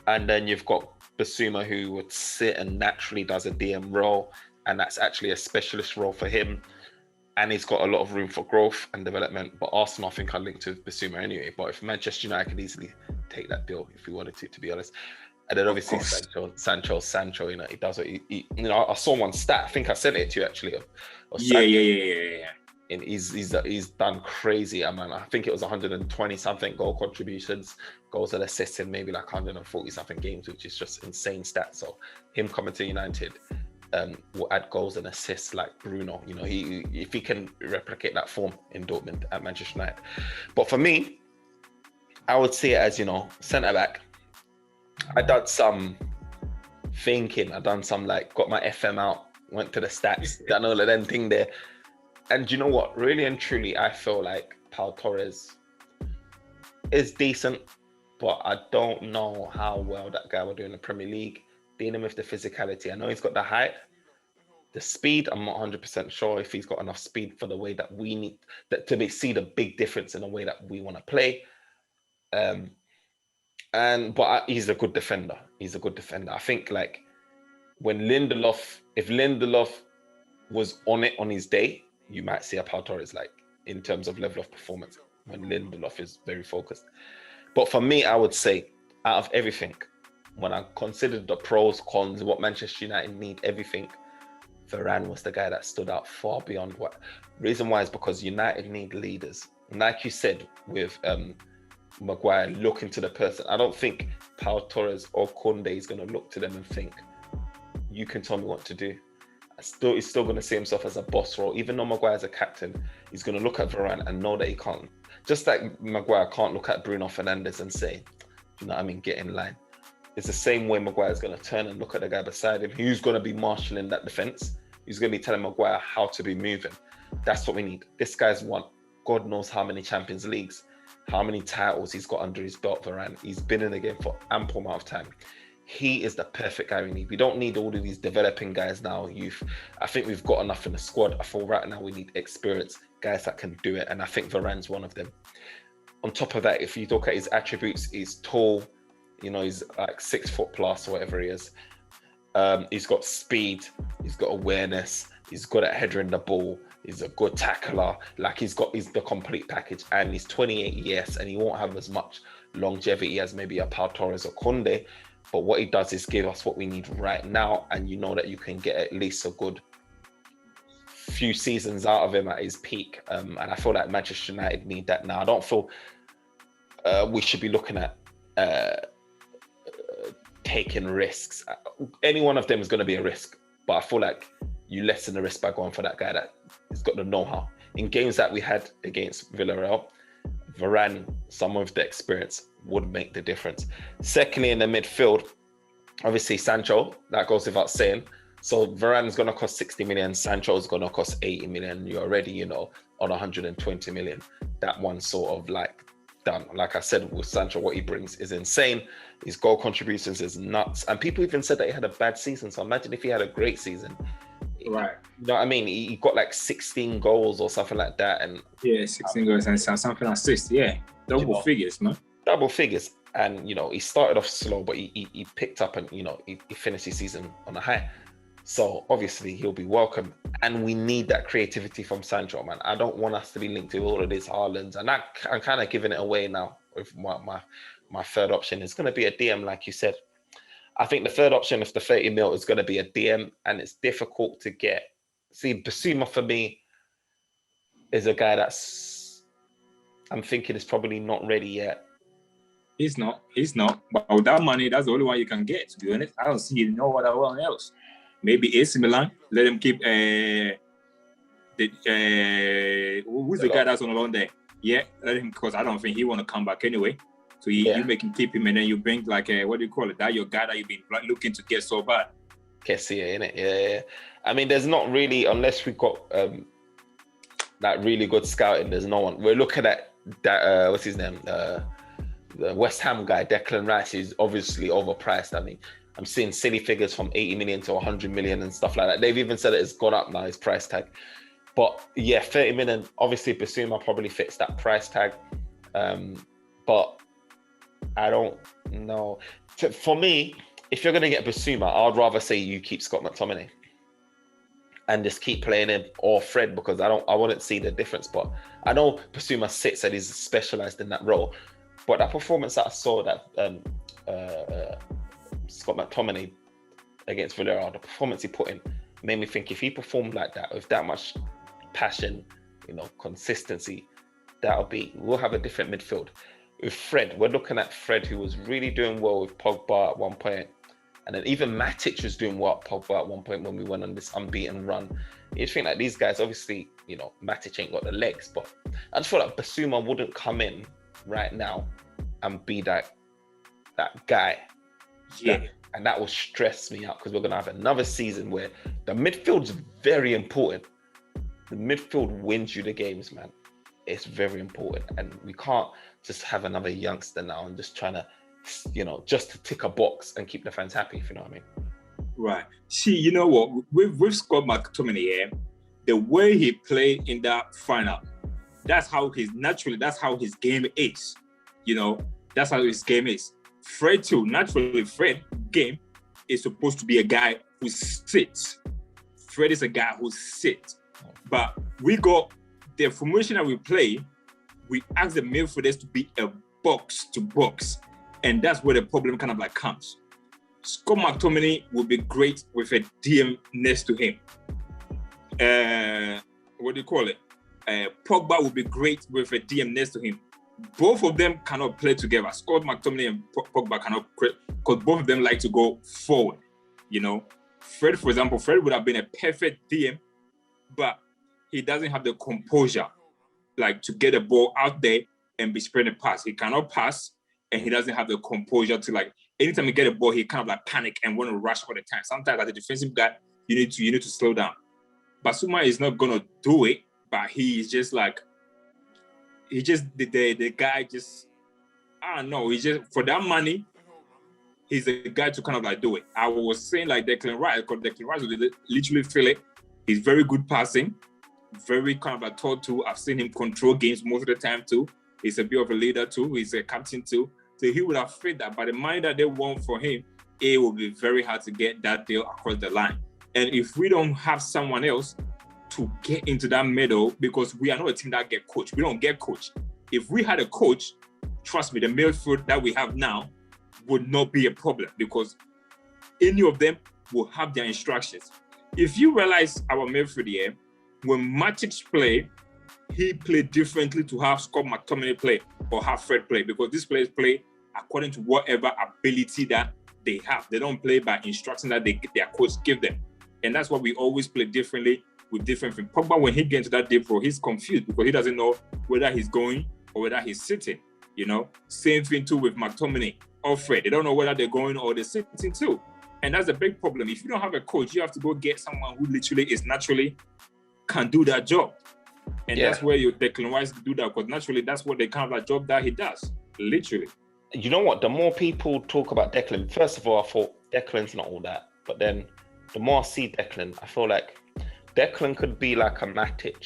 [SPEAKER 2] And then you've got Basuma, who would sit and naturally does a DM role, and that's actually a specialist role for him. And he's got a lot of room for growth and development. But Arsenal, I think, are linked with Basuma anyway. But if Manchester United could easily take that deal if we wanted to be honest. And then obviously Sancho, you know, he does what he you know, I saw one stat, I think I sent it to you actually.
[SPEAKER 3] Yeah.
[SPEAKER 2] And he's done crazy. I mean, I think it was 120 something goal contributions, goals and assists in maybe like 140 something games, which is just insane stats. So him coming to United will add goals and assists like Bruno. You know, if he can replicate that form in Dortmund at Manchester United. But for me, I would see it as, you know, centre back. I done some thinking. I done some like got my FM out, went to the stats, done all of them thing there. And you know what? Really and truly, I feel like Pau Torres is decent, but I don't know how well that guy will do in the Premier League. Dealing with the physicality, I know he's got the height, the speed. I'm not 100% sure if he's got enough speed for the way that we need to see the big difference in the way that we want to play. But he's a good defender. I think like when if Lindelof was on it on his day, you might see a Pau Torres like in terms of level of performance when Lindelof is very focused. But for me, I would say out of everything, when I considered the pros, cons, what Manchester United need, everything, Varane was the guy that stood out far beyond what. Reason why is because United need leaders. And like you said with Maguire, looking to the person. I don't think Pau Torres or Kounde is going to look to them and think, you can tell me what to do. He's still going to see himself as a boss role. Even though Maguire's a captain, he's going to look at Varane and know that he can't. Just like Maguire can't look at Bruno Fernandes and say, you know what I mean, get in line. It's the same way Maguire's going to turn and look at the guy beside him, who's going to be marshalling that defense. He's going to be telling Maguire how to be moving. That's what we need. This guy's won God knows how many Champions Leagues, how many titles he's got under his belt, Varane. He's been in the game for ample amount of time. He is the perfect guy we need. We don't need all of these developing guys now, youth. I think we've got enough in the squad. I feel right now we need experience, guys that can do it. And I think Varane's one of them. On top of that, if you look at his attributes, he's tall, you know, he's like 6 foot plus or whatever he is. He's got speed, he's got awareness, he's good at headering the ball, he's a good tackler. Like he's the complete package, and he's 28 years and he won't have as much longevity as maybe a Pau Torres or Kounde. But what he does is give us what we need right now, and you know that you can get at least a good few seasons out of him at his peak. And I feel like Manchester United need that now. I don't feel we should be looking at taking risks. Any one of them is going to be a risk, but I feel like you lessen the risk by going for that guy that has got the know-how. In games that we had against Villarreal, Varane, some of the experience would make the difference. Secondly, in the midfield, obviously Sancho, that goes without saying. So Varane's going to cost 60 million, Sancho's going to cost 80 million. You're already, you know, on 120 million. That one's sort of like done. Like I said, with Sancho, what he brings is insane. His goal contributions is nuts. And people even said that he had a bad season. So imagine if he had a great season,
[SPEAKER 3] Right.
[SPEAKER 2] You know what I mean? He got like 16 goals or something like that, and
[SPEAKER 3] 16 goals and something like 60. Yeah, double figures, man.
[SPEAKER 2] Double figures, and he started off slow, but he picked up, and he finished his season on a high. So obviously he'll be welcome, and we need that creativity from Sancho, man. I don't want us to be linked to all of these Haalands, and I'm kind of giving it away now. With my third option is going to be a DM, like you said. I think the third option of the 30 mil is going to be a DM, and it's difficult to get. See, Basuma for me is a guy I'm thinking is probably not ready yet.
[SPEAKER 3] He's not. But with that money, that's the only one you can get, to be honest. I don't see no other one else. Maybe AC Milan, let him keep who's the guy that's on loan there? Yeah, let him, because I don't think he want to come back anyway. So you make him keep him, and then you bring like what do you call it? That your guy that you've been looking to get so bad.
[SPEAKER 2] Kessie, innit? Yeah. I mean, there's not really, unless we've got that really good scouting, there's no one. We're looking at that, what's his name? The West Ham guy, Declan Rice, is obviously overpriced. I mean, I'm seeing silly figures from 80 million to 100 million and stuff like that. They've even said that it's gone up now, his price tag. But yeah, 30 million, obviously Basuma probably fits that price tag. But I don't know. For me, if you're going to get Basuma, I'd rather say you keep Scott McTominay and just keep playing him or Fred, because I wouldn't see the difference. But I know Basuma sits and he's specialized in that role. But that performance that I saw that Scott McTominay against Villarreal, the performance he put in made me think if he performed like that with that much passion, consistency, we'll have a different midfield. With Fred, we're looking at Fred, who was really doing well with Pogba at one point, and then even Matic was doing well at Pogba at one point when we went on this unbeaten run. You think like these guys, obviously, Matic ain't got the legs, but I just feel like Basuma wouldn't come in right now and be that guy.
[SPEAKER 3] Yeah.
[SPEAKER 2] And that will stress me out, because we're going to have another season where the midfield's very important. The midfield wins you the games, man. It's very important. And we can't just have another youngster now and just trying to, just to tick a box and keep the fans happy, if you know what I mean.
[SPEAKER 3] Right. See, you know what? With Scott McTominay, the way he played in that final, that's how his game is. That's how his game is. Fred too, naturally, Fred game is supposed to be a guy who sits. Fred is a guy who sits. But we got the formation that we play, we ask the midfielders to be a box to box. And that's where the problem kind of like comes. Scott McTominay will be great with a DM next to him. What do you call it? Pogba will be great with a DM next to him. Both of them cannot play together. Scott McTominay and Pogba cannot play, because both of them like to go forward. Fred, for example, Fred would have been a perfect DM, but he doesn't have the composure, like to get the ball out there and be spreading pass. He cannot pass, and he doesn't have the composure to, like, anytime he get a ball, he kind of like panic and want to rush all the time. Sometimes as a defensive guy, you need to slow down. Basuma is not gonna do it, but he's just like, the guy just, I don't know, he's just, for that money, he's the guy to kind of like do it. I was saying like Declan Rice, because Declan Rice will literally feel it. He's very good passing, very kind of like taught to. I've seen him control games most of the time too. He's a bit of a leader too. He's a captain too. So he would have fit that. But the money that they want for him, it will be very hard to get that deal across the line. And if we don't have someone else to get into that middle, because we are not a team that get coached. We don't get coached. If we had a coach, trust me, the midfield that we have now would not be a problem, because any of them will have their instructions. If you realize our midfield here, when Matic play, he played differently to have Scott McTominay play or have Fred play, because these players play according to whatever ability that they have. They don't play by instructions that their coach give them. And that's why we always play differently with different things. Pogba, when he gets into that deep role, he's confused because he doesn't know whether he's going or whether he's sitting. Same thing too with McTominay or Fred. They don't know whether they're going or they're sitting too. And that's a big problem. If you don't have a coach, you have to go get someone who literally is naturally can do that job. And that's where your Declan Rice do that, because naturally that's what the kind of like job that he does, literally.
[SPEAKER 2] You know what? The more people talk about Declan, first of all, I thought Declan's not all that. But then the more I see Declan, I feel like Declan could be like a Matic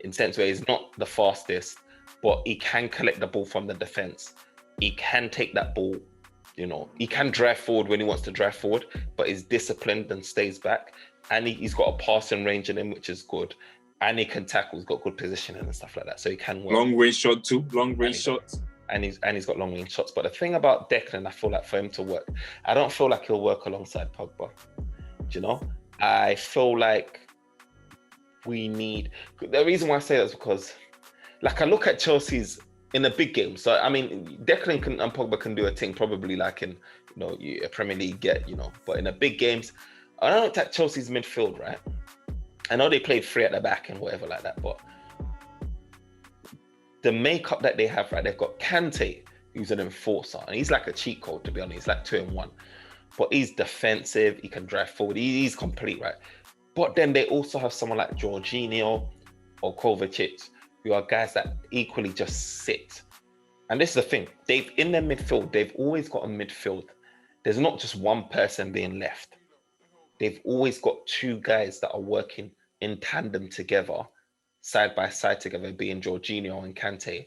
[SPEAKER 2] in sense where he's not the fastest, but he can collect the ball from the defense. He can take that ball, you know, he can drive forward when he wants to drive forward, but he's disciplined and stays back. And he's got a passing range in him, which is good. And he can tackle, he's got good positioning and stuff like that. So he can work.
[SPEAKER 3] Long range shot too, long range shots.
[SPEAKER 2] And he's got long range shots. But the thing about Declan, I feel like for him to work, I don't feel like he'll work alongside Pogba. Do you know? I feel like we need, the reason why I say that is because, like, I look at Chelsea's in the big games. So, I mean, Declan and Pogba can do a thing probably like in, you know, a Premier League you know, but in the big games, I don't look at Chelsea's midfield, right? I know they played three at the back and whatever like that, but the makeup that they have, right? They've got Kante, who's an enforcer, and he's like a cheat code, to be honest. He's like 2-in-1, but he's defensive. He can drive forward. He's complete, right? But then they also have someone like Jorginho or Kovacic, who are guys that equally just sit. And this is the thing: in their midfield, they've always got a midfield. There's not just one person being left. They've always got two guys that are working in tandem together, side by side together, being Jorginho and Kante,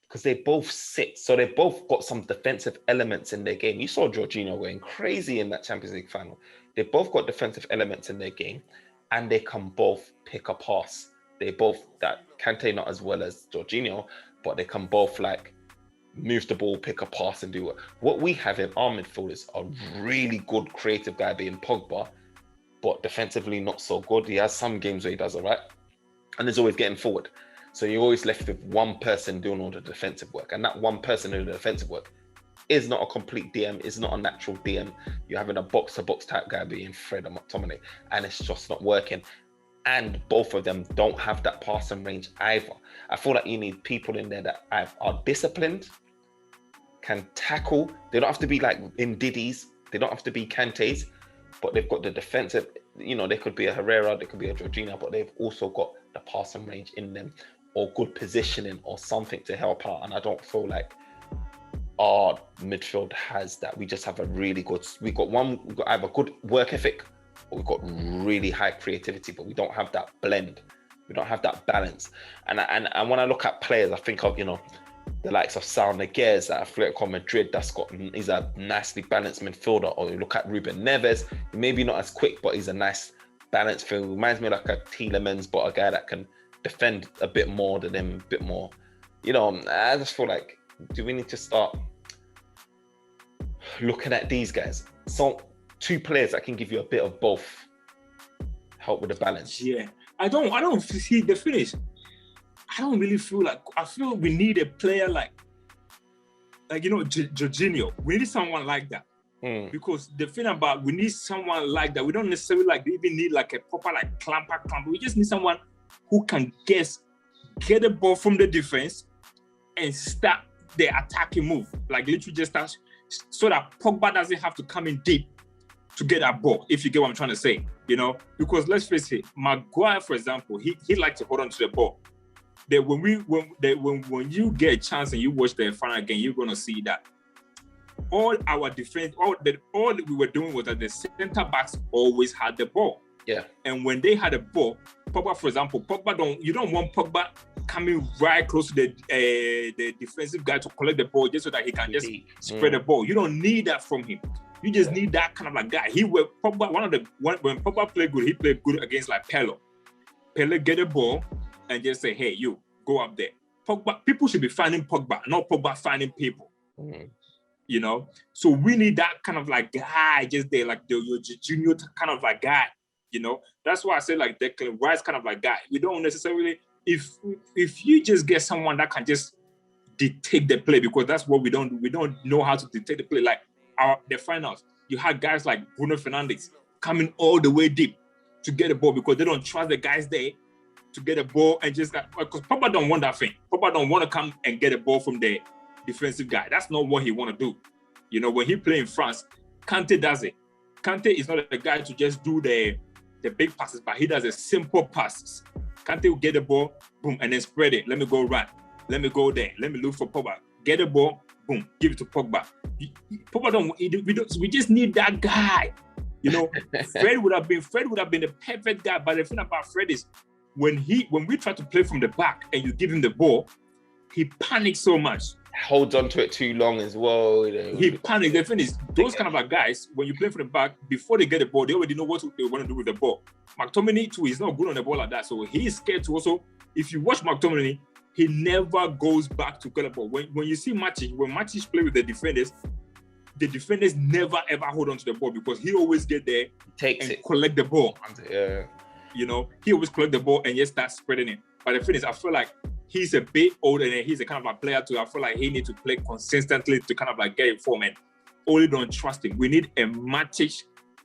[SPEAKER 2] because they both sit. So they both got some defensive elements in their game. You saw Jorginho going crazy in that Champions League final. They both got defensive elements in their game, and they can both pick a pass. They both, that Kante not as well as Jorginho, but they can both like move the ball, pick a pass, and do it. What we have in our midfield is a really good creative guy being Pogba, but defensively not so good. He has some games where he does all right, and he's always getting forward. So you're always left with one person doing all the defensive work, and that one person doing the defensive work is not a complete DM, is not a natural DM. You're having a box-to-box type guy being Fred or McTominay, and it's just not working. And both of them don't have that passing range either. I feel like you need people in there that are disciplined, can tackle. They don't have to be like in Diddy's. They don't have to be Kante's, but they've got the defensive, you know, they could be a Herrera, they could be a Jorginho, but they've also got the passing range in them or good positioning or something to help out. And I don't feel like our midfield has that. We just have a really good, we've got either good work ethic or we've got really high creativity, but we don't have that blend. We don't have that balance. And when I look at players, I think of, you know, the likes of Sal Niguez at Atletico Madrid, he's a nicely balanced midfielder. Or you look at Ruben Neves, maybe not as quick, but he's a nice balanced field. Reminds me like a Tielemans, but a guy that can defend a bit more than him, a bit more. You know, I just feel like, do we need to start looking at these guys? So two players that can give you a bit of both, help with the balance.
[SPEAKER 3] Yeah, I don't see the finish. I don't really feel like, I feel we need a player like you know, Jorginho. We need someone like that. Because the thing about, we need someone like that. We don't necessarily like even need like a proper like clamper. We just need someone who can get the ball from the defense and start the attacking move. Like literally just start, so that Pogba doesn't have to come in deep to get that ball, if you get what I'm trying to say, you know? Because let's face it, Maguire, for example, he likes to hold on to the ball. That when you get a chance and you watch the final game, you're gonna see that all our defense, all that we were doing was that the center backs always had the ball.
[SPEAKER 2] Yeah.
[SPEAKER 3] And when they had the ball, Pogba, for example, you don't want Pogba coming right close to the defensive guy to collect the ball just so that he can just spread the ball. You don't need that from him. You just need that kind of like guy. When Pogba played good, he played good against like Pele. Pele get the ball and just say, hey, you, go up there. Pogba, people should be finding Pogba, not Pogba finding people. You know? So we need that kind of like guy just there, like your junior kind of like guy, you know? That's why I say like Declan Rice kind of like guy. We don't necessarily, if you just get someone that can just dictate the play, because that's what we don't do. We don't know how to dictate the play. Like the finals, you had guys like Bruno Fernandes coming all the way deep to get the ball because they don't trust the guys there to get a ball and just like, because Pogba don't want that thing. Pogba don't want to come and get a ball from the defensive guy. That's not what he want to do. You know, when he play in France, Kante does it. Kante is not a guy to just do the big passes, but he does the simple passes. Kante will get the ball, boom, and then spread it. Let me go run. Let me go there. Let me look for Pogba. Get the ball, boom, give it to Pogba. Pogba we just need that guy. You know, Fred would have been the perfect guy. But the thing about Fred is when we try to play from the back and you give him the ball, he panics so much.
[SPEAKER 2] Holds on to it too long as well.
[SPEAKER 3] He panics. The thing is, those kind of like guys, when you play from the back, before they get the ball, they already know what they want to do with the ball. McTominay too is not good on the ball like that, so he's scared to also. If you watch McTominay, he never goes back to get the ball. When you see Matic, when Matic play with the defenders never ever hold on to the ball because he always get there and collect the ball.
[SPEAKER 2] Yeah.
[SPEAKER 3] You know, he always collect the ball and just start spreading it. But the thing is, I feel like he's a bit older and he's a kind of like player too. I feel like he needs to play consistently to kind of like get in form and only don't trust him. We need a Matic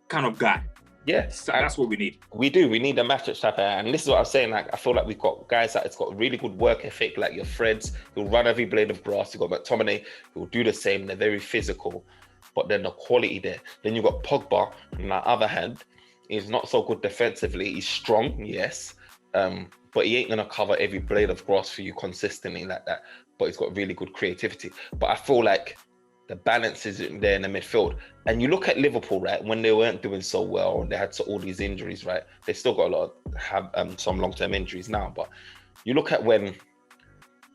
[SPEAKER 3] kind of guy.
[SPEAKER 2] Yes.
[SPEAKER 3] So that's what we need.
[SPEAKER 2] We do. We need a Matic type. And this is what I'm saying. Like, I feel like we've got guys that it's got really good work ethic, like your Freds, who'll run every blade of grass. You've got McTominay, who'll do the same. They're very physical, but then the quality there. Then you've got Pogba, on the other hand, he's not so good defensively. He's strong, yes. But he ain't going to cover every blade of grass for you consistently like that. But he's got really good creativity. But I feel like the balance isn't there in the midfield. And you look at Liverpool, right, when they weren't doing so well and they had all these injuries, right? They still got a lot have some long-term injuries now. But you look at when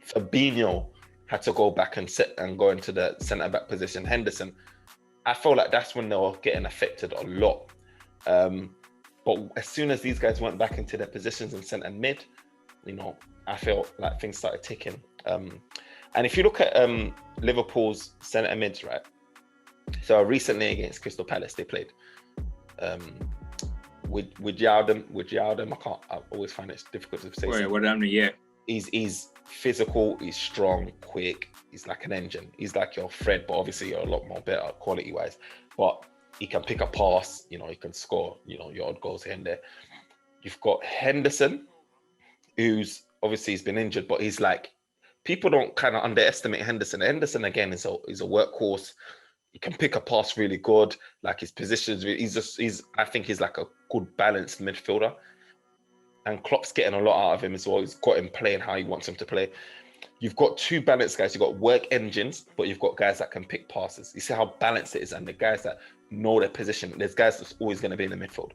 [SPEAKER 2] Fabinho had to go back and go into the centre-back position, Henderson, I feel like that's when they were getting affected a lot. But as soon as these guys went back into their positions in centre mid, you know, I felt like things started ticking. And if you look at Liverpool's centre mids, right? So recently against Crystal Palace, they played with Yaldum. I always find it difficult to say.
[SPEAKER 3] Yeah.
[SPEAKER 2] He's physical, he's strong, quick. He's like an engine. He's like your Fred, but obviously you're a lot more better quality-wise. But he can pick a pass, you know, he can score, you know, your odd goals here and there. You've got Henderson, who's obviously he's been injured, but he's like, people don't kind of underestimate Henderson. Henderson, again, is a workhorse. He can pick a pass really good. Like his positions, I think he's like a good balanced midfielder. And Klopp's getting a lot out of him as well. He's got him playing how he wants him to play. You've got two balanced guys. You've got work engines, but you've got guys that can pick passes. You see how balanced it is, and the guys that know their position. There's guys that's always going to be in the midfield.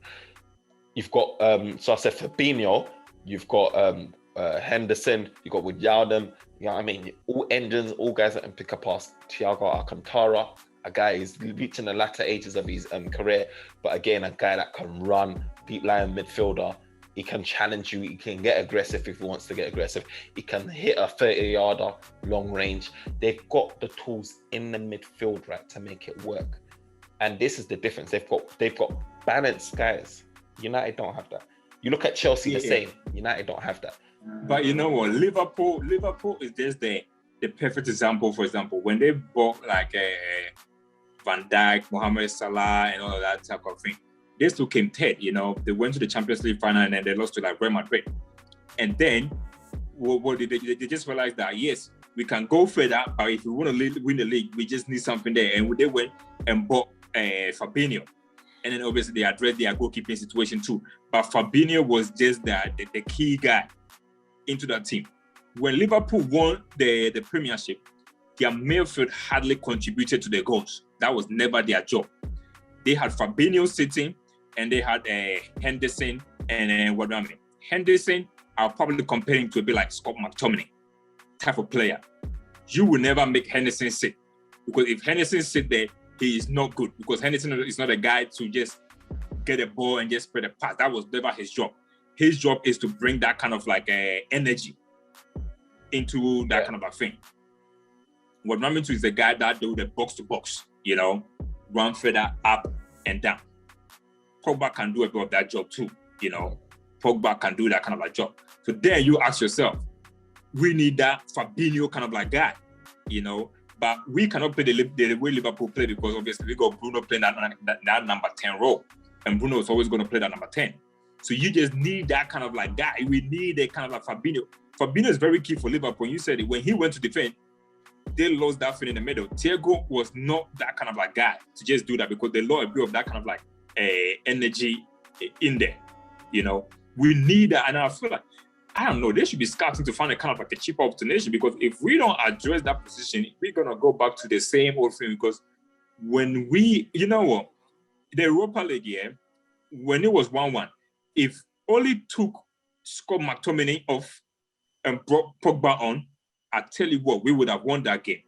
[SPEAKER 2] You've got, so I said Fabinho. You've got Henderson. You've got Wijnaldum. You know what I mean? All engines, all guys that can pick a pass. Thiago Alcantara, a guy who's reaching the latter ages of his career, but again, a guy that can run, deep line midfielder. He can challenge you. He can get aggressive if he wants to get aggressive. He can hit a 30-yarder long range. They've got the tools in the midfield, right, to make it work. And this is the difference. They've got balanced guys. United don't have that. You look at Chelsea, the same. United don't have that.
[SPEAKER 3] But you know what? Liverpool is just the perfect example. For example, when they bought like Van Dijk, Mohamed Salah, and all of that type of thing, they still came third. You know, they went to the Champions League final and then they lost to like Real Madrid. And then, what did they just realized that yes, we can go further, but if we want to win the league, we just need something there. And they went and bought Fabinho. And then obviously they addressed their goalkeeping situation too. But Fabinho was just the key guy into that team. When Liverpool won the Premiership, their midfield hardly contributed to the goals. That was never their job. They had Fabinho sitting, and they had Henderson and Henderson, I'll probably compare him to a bit like Scott McTominay type of player. You will never make Henderson sit, because if Henderson sit there, he is not good, because Henderson is not a guy to just get a ball and just spread a pass. That was never his job. His job is to bring that kind of like energy into that kind of a thing. What Raminto is the guy that do the box to box, you know, run further up and down. Pogba can do a bit of that job too, you know. Pogba can do that kind of a job. So then you ask yourself, we need that Fabinho kind of like guy, you know. But we cannot play the way Liverpool play, because obviously we got Bruno playing that number 10 role. And Bruno is always going to play that number 10. So you just need that kind of like guy. We need a kind of like Fabinho. Fabinho is very key for Liverpool. You said it, when he went to defend, they lost that thing in the middle. Thiago was not that kind of like guy to just do that, because they lost a bit of that kind of like energy in there. You know, we need that. And I feel like, I don't know, they should be scouting to find a kind of like a cheaper opportunity, because if we don't address that position, we're going to go back to the same old thing. Because when we, you know what, the Europa League, yeah, when it was 1-1, if Oli took Scott McTominay off and brought Pogba on, I tell you what, we would have won that game.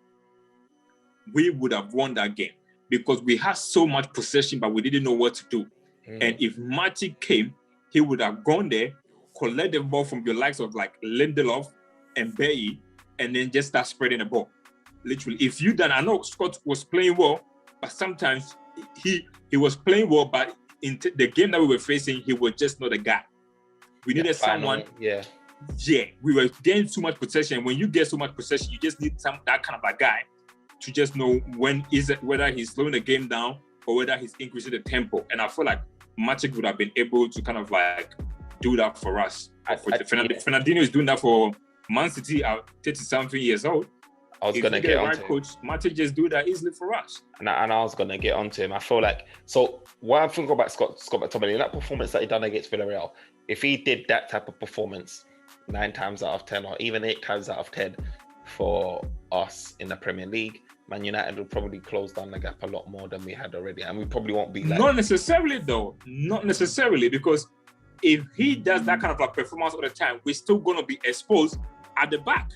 [SPEAKER 3] We would have won that game because we had so much possession, but we didn't know what to do. And if Matic came, he would have gone there, collect the ball from your likes of like Lindelof and Bailly, and then just start spreading the ball. Literally, if you done, I know Scott was playing well, but sometimes he was playing well, but in the game that we were facing, he was just not a guy. We needed someone.
[SPEAKER 2] Yeah,
[SPEAKER 3] we were getting too much possession. When you get so much possession, you just need that kind of a guy to just know whether he's slowing the game down or whether he's increasing the tempo. And I feel like Matic would have been able to kind of like do that for us. Fernandinho is doing that for Man City at 30-something years old.
[SPEAKER 2] I was going to get onto
[SPEAKER 3] coach, Matic just do that easily for us.
[SPEAKER 2] And I was going to get onto him. I feel like, so what I think about Scott McTominay, that performance that he done against Villarreal, if he did that type of performance 9 times out of 10 or even 8 times out of 10 for us in the Premier League, Man United will probably close down the gap a lot more than we had already. And we probably won't be like...
[SPEAKER 3] Not necessarily though. Not necessarily, because if he does that kind of like performance all the time, we're still going to be exposed at the back.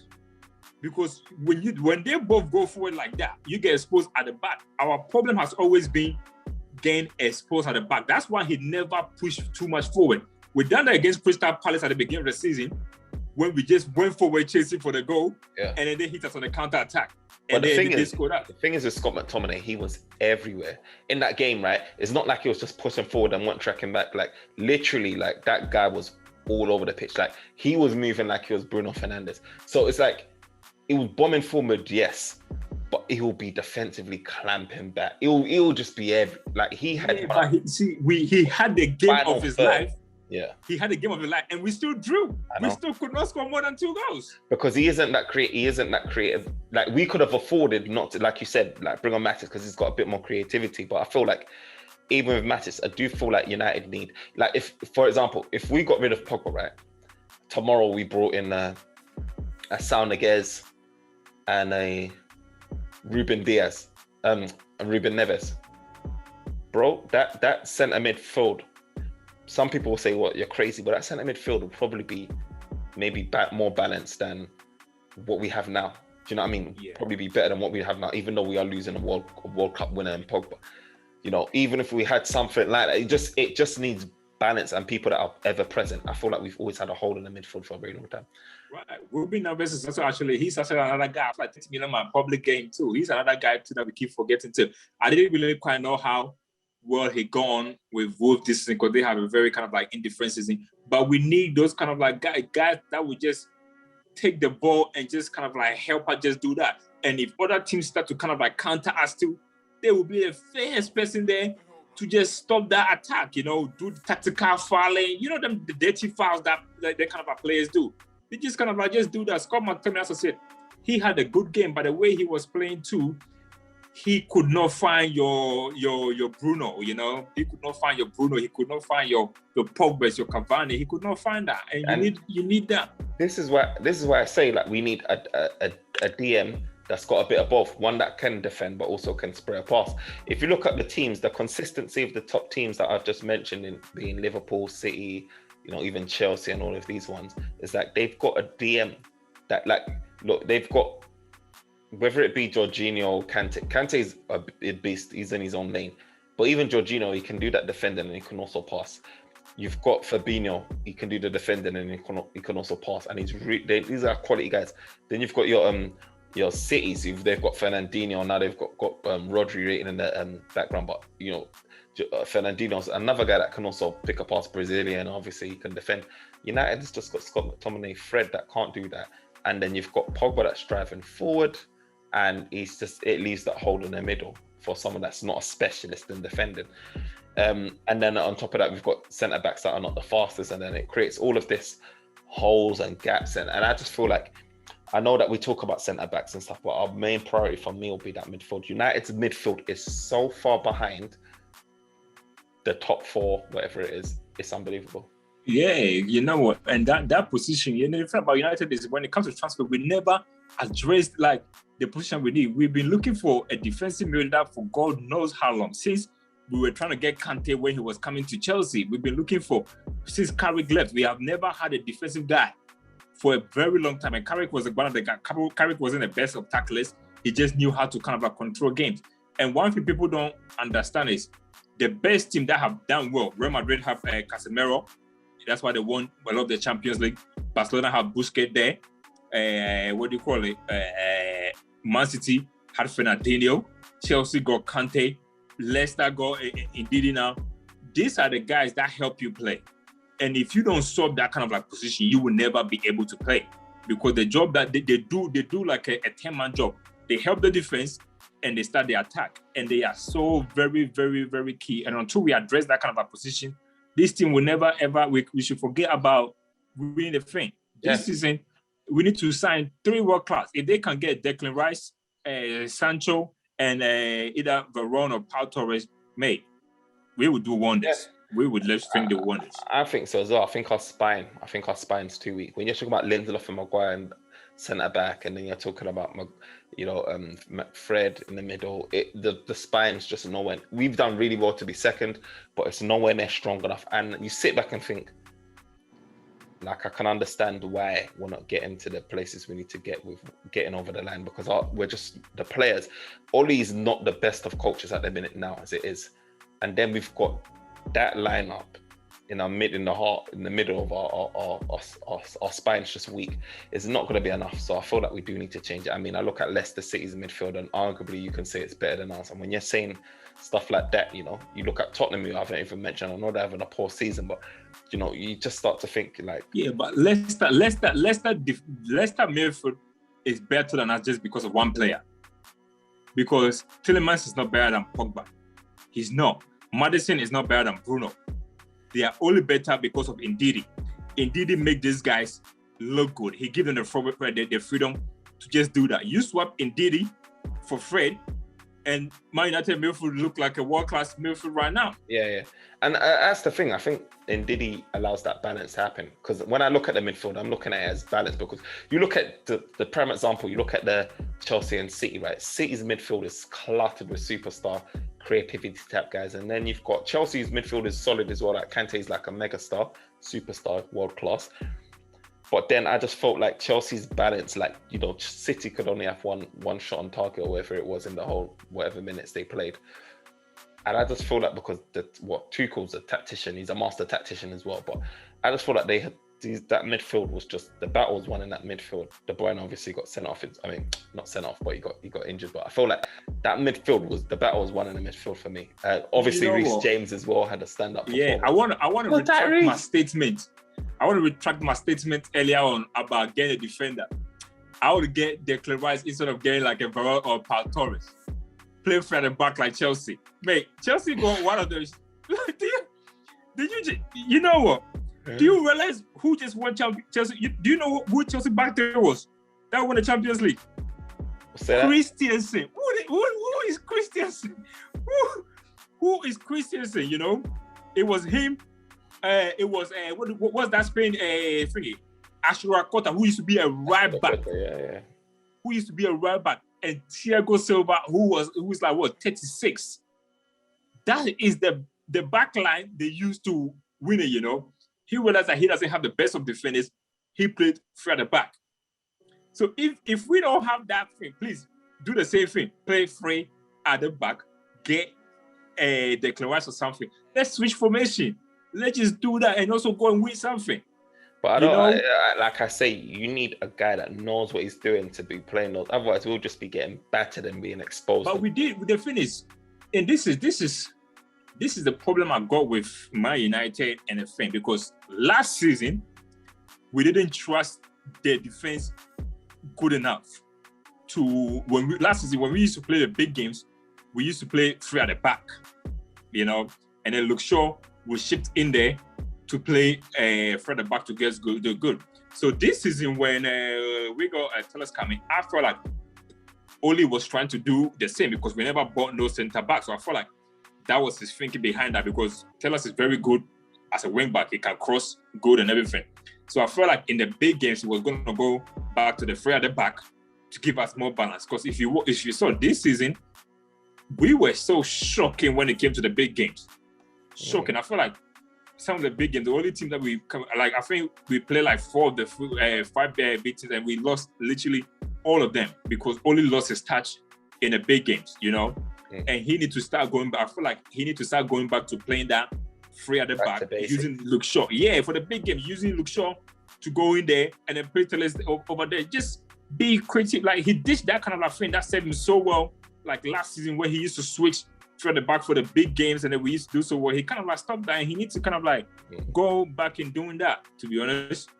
[SPEAKER 3] Because when they both go forward like that, you get exposed at the back. Our problem has always been getting exposed at the back. That's why he never pushed too much forward. We done that against Crystal Palace at the beginning of the season, when we just went forward chasing for the goal, and then they hit us on the counter-attack.
[SPEAKER 2] But the thing is with Scott McTominay, he was everywhere. In that game, right, it's not like he was just pushing forward and weren't tracking back. Like, literally, like, that guy was all over the pitch. Like, he was moving like he was Bruno Fernandes. So it's like, it was bombing forward, yes, but he will be defensively clamping back. He'll just be like he had.
[SPEAKER 3] Yeah, but he had the game of his life.
[SPEAKER 2] Yeah,
[SPEAKER 3] he had the game of his life, and we still drew. We still could not score more than 2 goals
[SPEAKER 2] because he isn't that creative. He isn't that creative. Like, we could have afforded not to, like you said, like bring on Matic because he's got a bit more creativity. But I feel like even with Matic, I do feel like United need, like, if, for example, if we got rid of Pogba, right, tomorrow we brought in a Sao Niguez and a Ruben Diaz, and Ruben Neves. Bro, that centre midfield, some people will say, what, you're crazy, but that centre midfield will probably be maybe more balanced than what we have now. Do you know what I mean? Yeah. Probably be better than what we have now, even though we are losing a World Cup winner in Pogba. You know, even if we had something like that, it just needs balance and people that are ever present. I feel like we've always had a hole in the midfield for a very long time.
[SPEAKER 3] Right. Ruben Neves is also he's also another guy. I feel like taking my public game too. He's another guy too that we keep forgetting too. I didn't really quite know how well he gone with Wolves this season because they have a very kind of like indifferent season. But we need those kind of like guys that would just take the ball and just kind of like help us just do that. And if other teams start to kind of like counter us too, they will be the first person there to just stop that attack, you know, do the tactical fouling, you know, the dirty fouls that kind of players do. They just kind of like just do that. Scott McTominay, as I said, he had a good game, but the way he was playing too, he could not find your Bruno, you know. He could not find your Bruno. He could not find your Pogba, your Cavani. He could not find that, and you need that.
[SPEAKER 2] This is why I say, like, we need a DM that's got a bit of both. One that can defend but also can spray a pass. If you look at the teams, the consistency of the top teams that I've just mentioned, in being Liverpool, City, you know, even Chelsea and all of these ones, is like they've got a DM that, like, look, they've got, whether it be Jorginho or Kante. Kante is a beast. He's in his own lane. But even Jorginho, he can do that defending and he can also pass. You've got Fabinho, he can do the defending and he can also pass. And these are quality guys. Then you've got your cities. They've got Fernandinho, now they've got Rodri rating in the background. But, you know, Fernandinho's another guy that can also pick a pass, Brazilian, obviously he can defend. United has just got Scott McTominay, Fred that can't do that. And then you've got Pogba that's driving forward, and it leaves that hole in the middle for someone that's not a specialist in defending. And then on top of that, we've got centre backs that are not the fastest, and then it creates all of this holes and gaps. And I just feel like, I know that we talk about centre backs and stuff, but our main priority for me will be that midfield. United's midfield is so far behind the top 4, whatever it is. It's unbelievable.
[SPEAKER 3] Yeah, you know what? And that position, you know, the thing about United is when it comes to transfer, we never addressed like the position we need. We've been looking for a defensive midfielder for God knows how long, since We were trying to get Kounde when he was coming to Chelsea. We've been looking for, since Carrick left, we have never had a defensive guy for a very long time. And Carrick was one of the guys. Carrick wasn't the best of tacklers. He just knew how to kind of like control games. And one thing people don't understand is the best team that have done well. Real Madrid have Casemiro. That's why they won a lot of the Champions League. Barcelona have Busquets there. Man City had Fernandinho. Chelsea got Kounde. Leicester got Ndidi now. These are the guys that help you play. And if you don't solve that kind of like position, you will never be able to play. Because the job that they do like a 10-man job. They help the defense and they start the attack. And they are so very, very, very key. And until we address that kind of a position, this team will never, ever, we should forget about winning the thing. This season, we need to sign 3 world class. If they can get Declan Rice, Sancho, and either Varane or Pau Torres, mate, we would do wonders. We would let's think the wonders.
[SPEAKER 2] I think so as well. I think our spine's too weak. When you're talking about Lindelof and Maguire and centre back, and then you're talking about Fred in the middle, the spine's just nowhere. We've done really well to be second, but it's nowhere near strong enough. And you sit back and think, like, I can understand why we're not getting to the places we need to get with getting over the line, because we're just the players. Ollie's not the best of coaches at the minute now as it is, and then we've got that lineup in the middle of our spine's just weak. It's not going to be enough. So I feel like we do need to change it. I mean, I look at Leicester City's midfield, and arguably you can say it's better than us. And when you're saying stuff like that, you look at Tottenham, who I haven't even mentioned. I know they're having a poor season, but you just start to think like,
[SPEAKER 3] but Leicester midfield is better than us just because of one player. Because Tielemans is not better than Pogba. He's not. Maddison is not better than Bruno. They are only better because of Ndidi. Ndidi make these guys look good. He gives them the freedom to just do that. You swap Ndidi for Fred, and Man United midfield look like a world-class midfield right now.
[SPEAKER 2] Yeah. And that's the thing. I think Ndidi allows that balance to happen. Because when I look at the midfield, I'm looking at it as balance. Because you look at the prime example, you look at the Chelsea and City, right? City's midfield is cluttered with superstar creativity type guys. And then you've got Chelsea's midfield is solid as well. Like Kante is like a megastar, superstar, world class. But then I just felt like Chelsea's balance, like, City could only have one shot on target or whatever it was in the whole whatever minutes they played. And I just feel like because Tuchel's a tactician, he's a master tactician as well. But I just feel like that midfield was just, the battle was won in that midfield. De Bruyne obviously got sent off. I mean, not sent off, but he got injured. But I feel like that midfield the battle was won in the midfield for me. Obviously, Reece James as well had a stand-up performance.
[SPEAKER 3] I want to retract my statement. I want to retract my statement earlier on about getting a defender. I would get Declan Rice instead of getting like a Varane or Pau Torres. Play at the back like Chelsea. Mate, Chelsea got one of those. You know what? Yeah. Do you realize who just won Chelsea? Do you know who Chelsea back there was? That won the Champions League. Christensen. Who is Christensen? Who is Christensen? It was him. It was what was that Spain thingy? Ashura Kota, who used to be a right back.
[SPEAKER 2] Yeah.
[SPEAKER 3] Who used to be a right back, and Thiago Silva, who was like 36. That is the back line they used to win it. He realized that he doesn't have the best of defenders. He played free at the back. So if we don't have that thing, please do the same thing. Play free at the back. Get a Declan Rice or something. Let's switch formation. Let's just do that and also go and win something.
[SPEAKER 2] But like I say, you need a guy that knows what he's doing to be playing those. Otherwise, we'll just be getting battered and being exposed.
[SPEAKER 3] But we did with the finish, and this is the problem I got with Man United and the thing, because last season we didn't trust their defense good enough last season when we used to play the big games, we used to play free at the back, and then Luke Shaw was shipped in there to play free at the back to get good. So this season when we got Torres coming, I felt like Oli was trying to do the same because we never bought no centre back. So I felt like that was his thinking behind that, because Torres is very good as a wing back. He can cross good and everything. So I felt like in the big games, he was going to go back to the free at the back to give us more balance. Because if you saw this season, we were so shocking when it came to the big games. Shocking. I feel like some of the big games, the only team that I think we played like 4 of the 5 big teams, and we lost literally all of them because only lost his touch in the big games, you know. And he need to start going back. I feel like he need to start going back to playing that free at the back using Luke Shaw. Yeah, for the big games, using Luke Shaw to go in there and then play Torres over there. Just be creative. Like he dished that kind of thing that served him so well. Like last season where he used to switch through the back for the big games and then we used to do so well. He kind of like stopped that and he needs to kind of like go back in doing that, to be honest.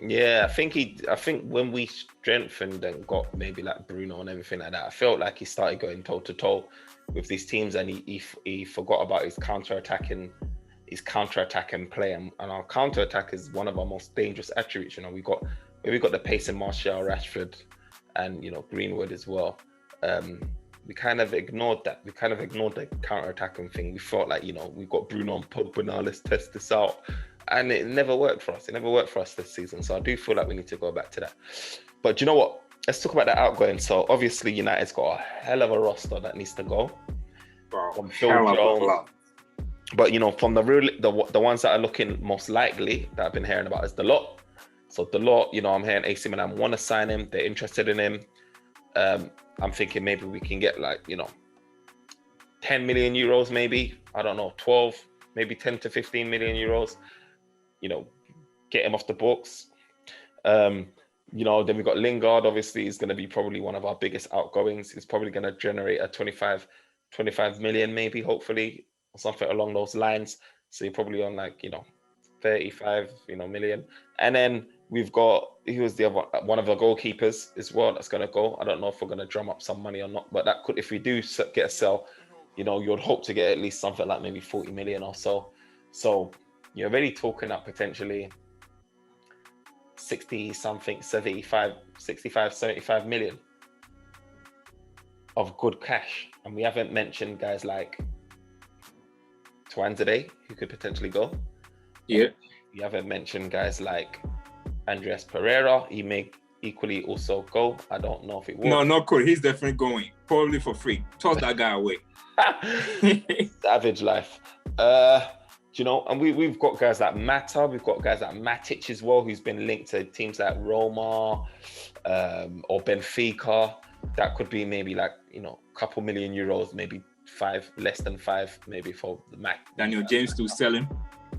[SPEAKER 2] Yeah, I think when we strengthened and got maybe like Bruno and everything like that, I felt like he started going toe to toe with these teams and he forgot about his counter-attacking play, and our counter-attack is one of our most dangerous attributes. You know, we got the pace in Martial, Rashford, and you know Greenwood as well. We kind of ignored that. We kind of ignored the counter-attacking thing. We felt like, you know, we've got Bruno and Pogba now, let's test this out. And it never worked for us. It never worked for us this season. So I do feel like we need to go back to that. But you know what? Let's talk about the outgoing. So obviously United's got a hell of a roster that needs to go.
[SPEAKER 3] Bro,
[SPEAKER 2] but you know, from the ones that are looking most likely that I've been hearing about is Dalot. So Dalot, you know, I'm hearing AC Milan want to sign him. They're interested in him. I'm thinking maybe we can get like, you know, 10 million euros, maybe. I don't know, 12, maybe 10 to 15 million euros. You know, get him off the books. You know, then we've got Lingard, obviously, is going to be probably one of our biggest outgoings. He's probably going to generate a 25 million, maybe, hopefully, or something along those lines. So you're probably on like, you know, 35, you know, million. And then we've got, he was the other, one of the goalkeepers as well that's going to go. I don't know if we're going to drum up some money or not, but that could, if we do get a sell, you know, you'd hope to get at least something like maybe 40 million or so. So you're already talking up potentially 65, 75 million of good cash. And we haven't mentioned guys like Twanzade, who could potentially go.
[SPEAKER 3] Yeah.
[SPEAKER 2] We haven't mentioned guys like Andreas Pereira. He may equally also go. I don't know if it will.
[SPEAKER 3] No, not cool. He's definitely going. Probably for free. Toss that guy away.
[SPEAKER 2] Savage life. You know, and we've got guys like Mata, we've got guys like Matic as well, who's been linked to teams like Roma or Benfica. That could be maybe like, you know, a couple million euros, maybe 5, less than 5, maybe for the Mac.
[SPEAKER 3] Daniel James to sell him.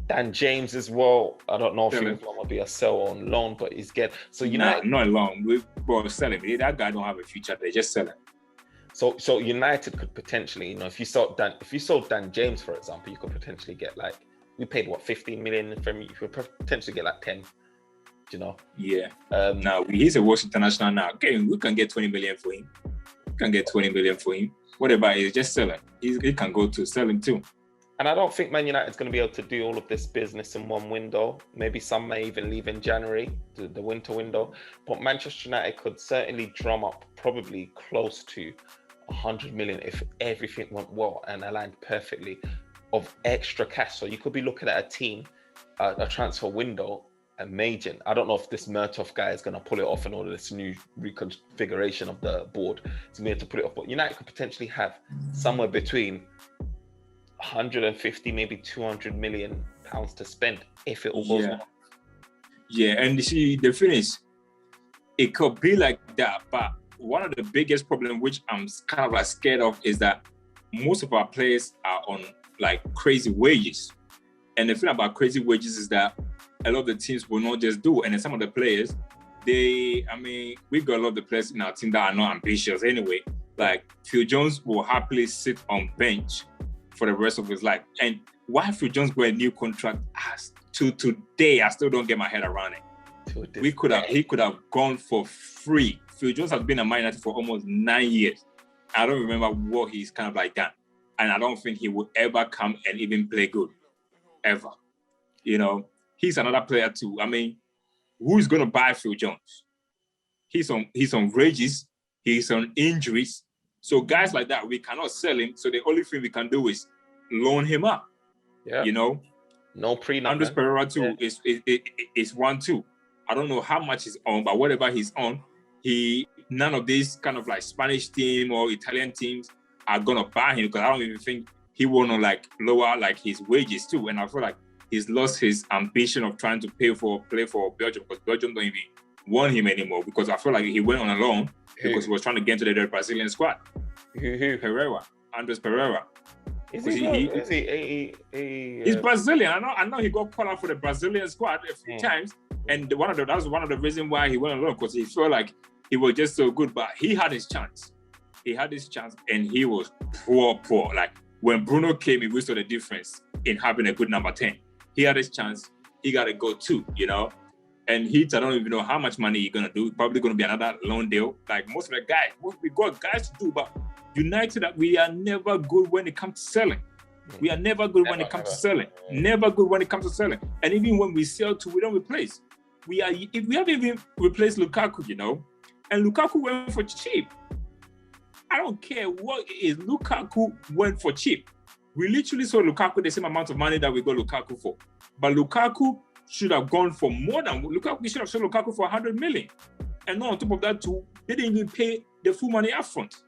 [SPEAKER 2] Dan James as well. I don't know if he will be a sell or on loan, but he's good. So United,
[SPEAKER 3] not long. We're selling. That guy don't have a future. They just sell him.
[SPEAKER 2] So United could potentially, you know, if you sold Dan James, for example, you could potentially get like, we paid what, 15 million from you. You could potentially get like 10. You know.
[SPEAKER 3] Yeah. Now he's a World International now. Okay, we can get 20 million for him. We can get 20 million for him. Whatever it is, just sell him. He can go to sell him too.
[SPEAKER 2] And I don't think Man United's going to be able to do all of this business in one window. Maybe some may even leave in January, the winter window. But Manchester United could certainly drum up probably close to 100 million if everything went well and aligned perfectly of extra cash. So you could be looking at a team, a transfer window, amazing. I don't know if this Murtough guy is going to pull it off in all of this new reconfiguration of the board to be able to put it off. But United could potentially have somewhere between 150, maybe 200 million pounds to spend if it all goes well.
[SPEAKER 3] Yeah, and you see, the thing is, it could be like that, but one of the biggest problems, which I'm kind of like scared of, is that most of our players are on like crazy wages. And the thing about crazy wages is that a lot of the teams will not just do, and then some of the players, we've got a lot of the players in our team that are not ambitious anyway. Like Phil Jones will happily sit on bench for the rest of his life. And why Phil Jones got a new contract as to today, I still don't get my head around it. He could have gone for free. Phil Jones has been at Man United for almost 9 years. I don't remember what he's kind of like done. And I don't think he will ever come and even play good. Ever. You know, he's another player too. I mean, who's going to buy Phil Jones? He's on wages. He's on injuries. So guys like that, we cannot sell him. So the only thing we can do is loan him up.
[SPEAKER 2] Yeah.
[SPEAKER 3] You know?
[SPEAKER 2] No prenup.
[SPEAKER 3] Andres Pereira too is 1-2. I don't know how much he's on, but whatever he's on, none of these kind of like Spanish team or Italian teams are gonna buy him because I don't even think he wanna like lower like his wages too. And I feel like he's lost his ambition of trying to play for Belgium because Belgium don't even want him anymore because I feel like he went on a loan because he was trying to get into the Brazilian squad.
[SPEAKER 2] Who?
[SPEAKER 3] Andres Pereira.
[SPEAKER 2] Is he?
[SPEAKER 3] He's Brazilian. I know he got called out for the Brazilian squad a few times, and that was one of the reasons why he went on loan because he felt like he was just so good. But he had his chance. And he was poor. Like when Bruno came in, we saw the difference in having a good number 10. He had his chance. He got to go too, you know. And I don't even know how much money he's gonna do. Probably gonna be another loan deal. Like most of the guys, we got guys to do, but United, we are never good when it comes to selling. We are never good when it comes to selling. Never good when it comes to selling. And even when we sell too, we don't replace. We haven't even replaced Lukaku, you know. And Lukaku went for cheap. I don't care what it is. Lukaku went for cheap. We literally saw Lukaku the same amount of money that we got Lukaku for. But Lukaku should have gone for more than Lukaku. We should have sold Lukaku for 100 million. And on top of that too, they didn't even pay the full money up front.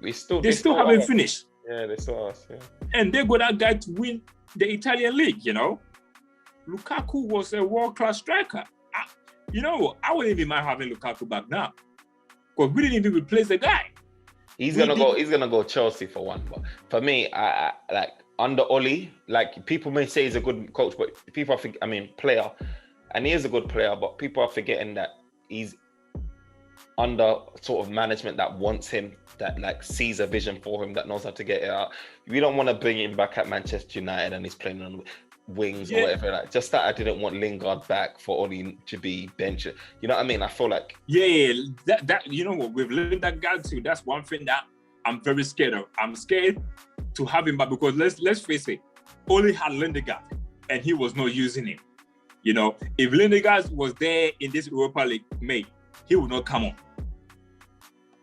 [SPEAKER 3] They still haven't finished.
[SPEAKER 2] Yeah, they saw us. Yeah.
[SPEAKER 3] And they got that guy to win the Italian league, you know. Lukaku was a world-class striker. You know what? I wouldn't even mind having Lukaku back now. Because we didn't even replace the guy.
[SPEAKER 2] He's gonna go Chelsea for one. But for me, I like under Oli, like people may say he's a good coach, but people player, and he is a good player, but people are forgetting that he's under sort of management that wants him, that like sees a vision for him, that knows how to get it out. We don't want to bring him back at Manchester United and he's playing on wings or whatever. Like just that I didn't want Lingard back for Oli to be benched. You know what I mean? I feel like
[SPEAKER 3] that you know what, we've learned that guy too. That's one thing that I'm very scared of. I'm scared to have him back because let's face it, Oli had Lindegaard and he was not using him. You know, if Lindegaard was there in this Europa League, mate, he would not come on.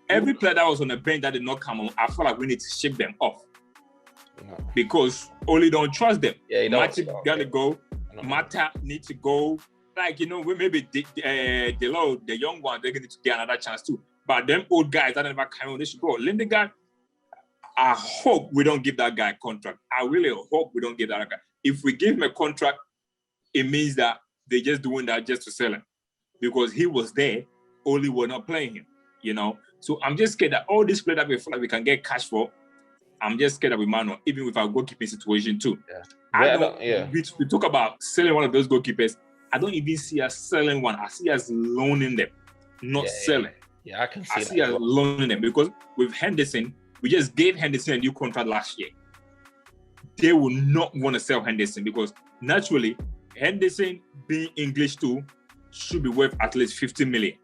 [SPEAKER 3] Every player that was on the bench that did not come on, I feel like we need to shake them off. Because Oli don't trust them. Yeah, Matip gotta go. Mata needs to go. Like, you know, maybe the young one, they're going to get another chance too. But them old guys that never come on, they should go. Lindegaard, I hope we don't give that guy a contract. I really hope we don't give that guy. If we give him a contract, it means that they're just doing that just to sell him. Because he was there, Oli were not playing him, you know. So I'm just scared that all these players that we feel like we can get cash for, I'm just scared that we might not, even with our goalkeeping situation too. We talk about selling one of those goalkeepers. I don't even see us selling one. I see us loaning them, not selling.
[SPEAKER 2] Yeah, I can see that.
[SPEAKER 3] I see us loaning them because with Henderson, we just gave Henderson a new contract last year. They will not want to sell Henderson because naturally, Henderson being English too should be worth at least 50 million.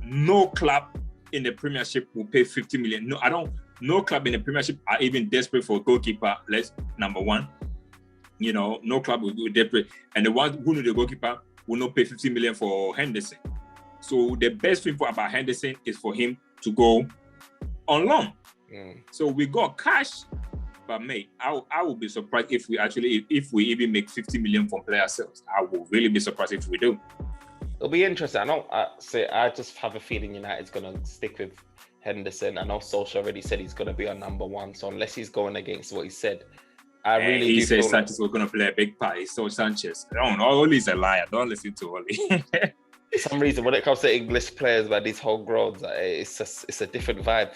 [SPEAKER 3] No club in the Premiership will pay 50 million. No club in the Premiership are even desperate for a goalkeeper. Number one. You know, no club will be desperate. And the ones who know the goalkeeper will not pay 50 million for Henderson. So the best thing about Henderson is for him to go on loan. So we got cash, but mate, I will be surprised if we even make 50 million from player sales. I will really be surprised if we do.
[SPEAKER 2] It'll be interesting. I just have a feeling United's going to stick with Henderson. I know Solskjaer already said he's going to be our number one. So unless he's going against what he said,
[SPEAKER 3] he said Sanchez was going to play a big part. He saw Sanchez. No, Oli's a liar. Don't listen to Oli.
[SPEAKER 2] For some reason, when it comes to English players, like these homegrowns, it's a different vibe.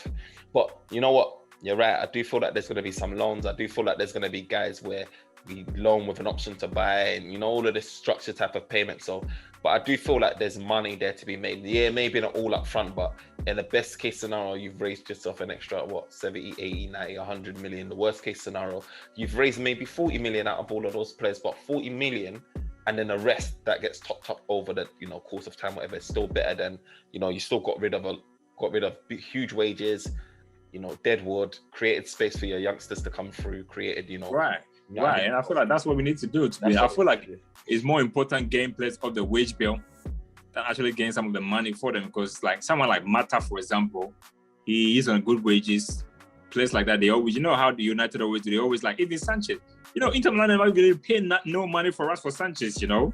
[SPEAKER 2] But you know what? You're right. I do feel like there's going to be some loans. I do feel like there's going to be guys where we loan with an option to buy, and you know, all of this structured type of payment. So, but I do feel like there's money there to be made. Yeah, maybe not all up front, but in the best case scenario, you've raised yourself an extra, 70, 80, 90, 100 million. The worst case scenario, you've raised maybe 40 million out of all of those players, but 40 million, and then the rest that gets topped up over the, you know, course of time, whatever, it's still better than, you know, you still got rid of huge wages, you know, deadwood, created space for your youngsters to come through, created, you know.
[SPEAKER 3] Right. And I feel like that's what we need to do. I feel like it's more important getting players off the wage bill than actually getting some of the money for them. Because like someone like Mata, for example, he is on good wages. Players like that, they always, you know how the United always do, they always like, even Sanchez. You know, Inter Milan never really paid no money for us for Sanchez, you know?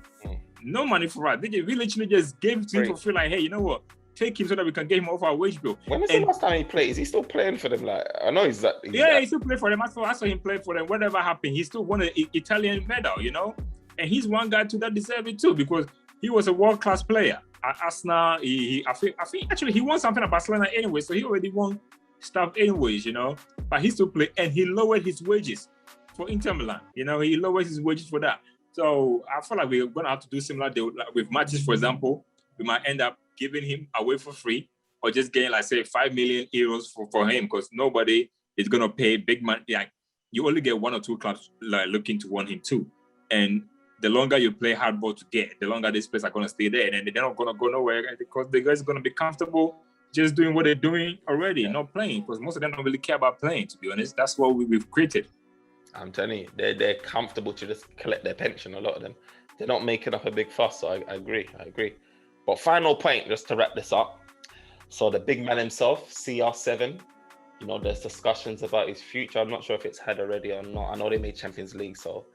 [SPEAKER 3] No money for us. We literally just gave it to him for free, like, hey, you know what? take him so that we can get him off our wage bill.
[SPEAKER 2] When is the last time he played? Is he still playing for them? Like, I know he's that.
[SPEAKER 3] He still play for them. I saw him play for them. Whatever happened, he still won an Italian medal, you know? And he's one guy that deserves it too, because he was a world-class player at Arsenal. I think actually he won something at Barcelona anyway, so he already won stuff anyways, you know? But he still played, and he lowered his wages for Inter Milan. You know, he lowered his wages for that. So I feel like we're going to have to do similar with matches, for example. We might end up giving him away for free, or just getting, like, say, 5 million euros for him, because nobody is going to pay big money. Like, you only get one or two clubs like looking to want him too. And the longer you play hardball to get, the longer these players are going to stay there. And they're not going to go nowhere, because the guys are going to be comfortable just doing what they're doing already, not playing, because most of them don't really care about playing, to be honest. That's what we've created.
[SPEAKER 2] I'm telling you, they're comfortable to just collect their pension, a lot of them. They're not making up a big fuss, so I agree. But final point, just to wrap this up. So the big man himself, CR7, you know, there's discussions about his future. I'm not sure if it's had already or not. I know they made Champions League, so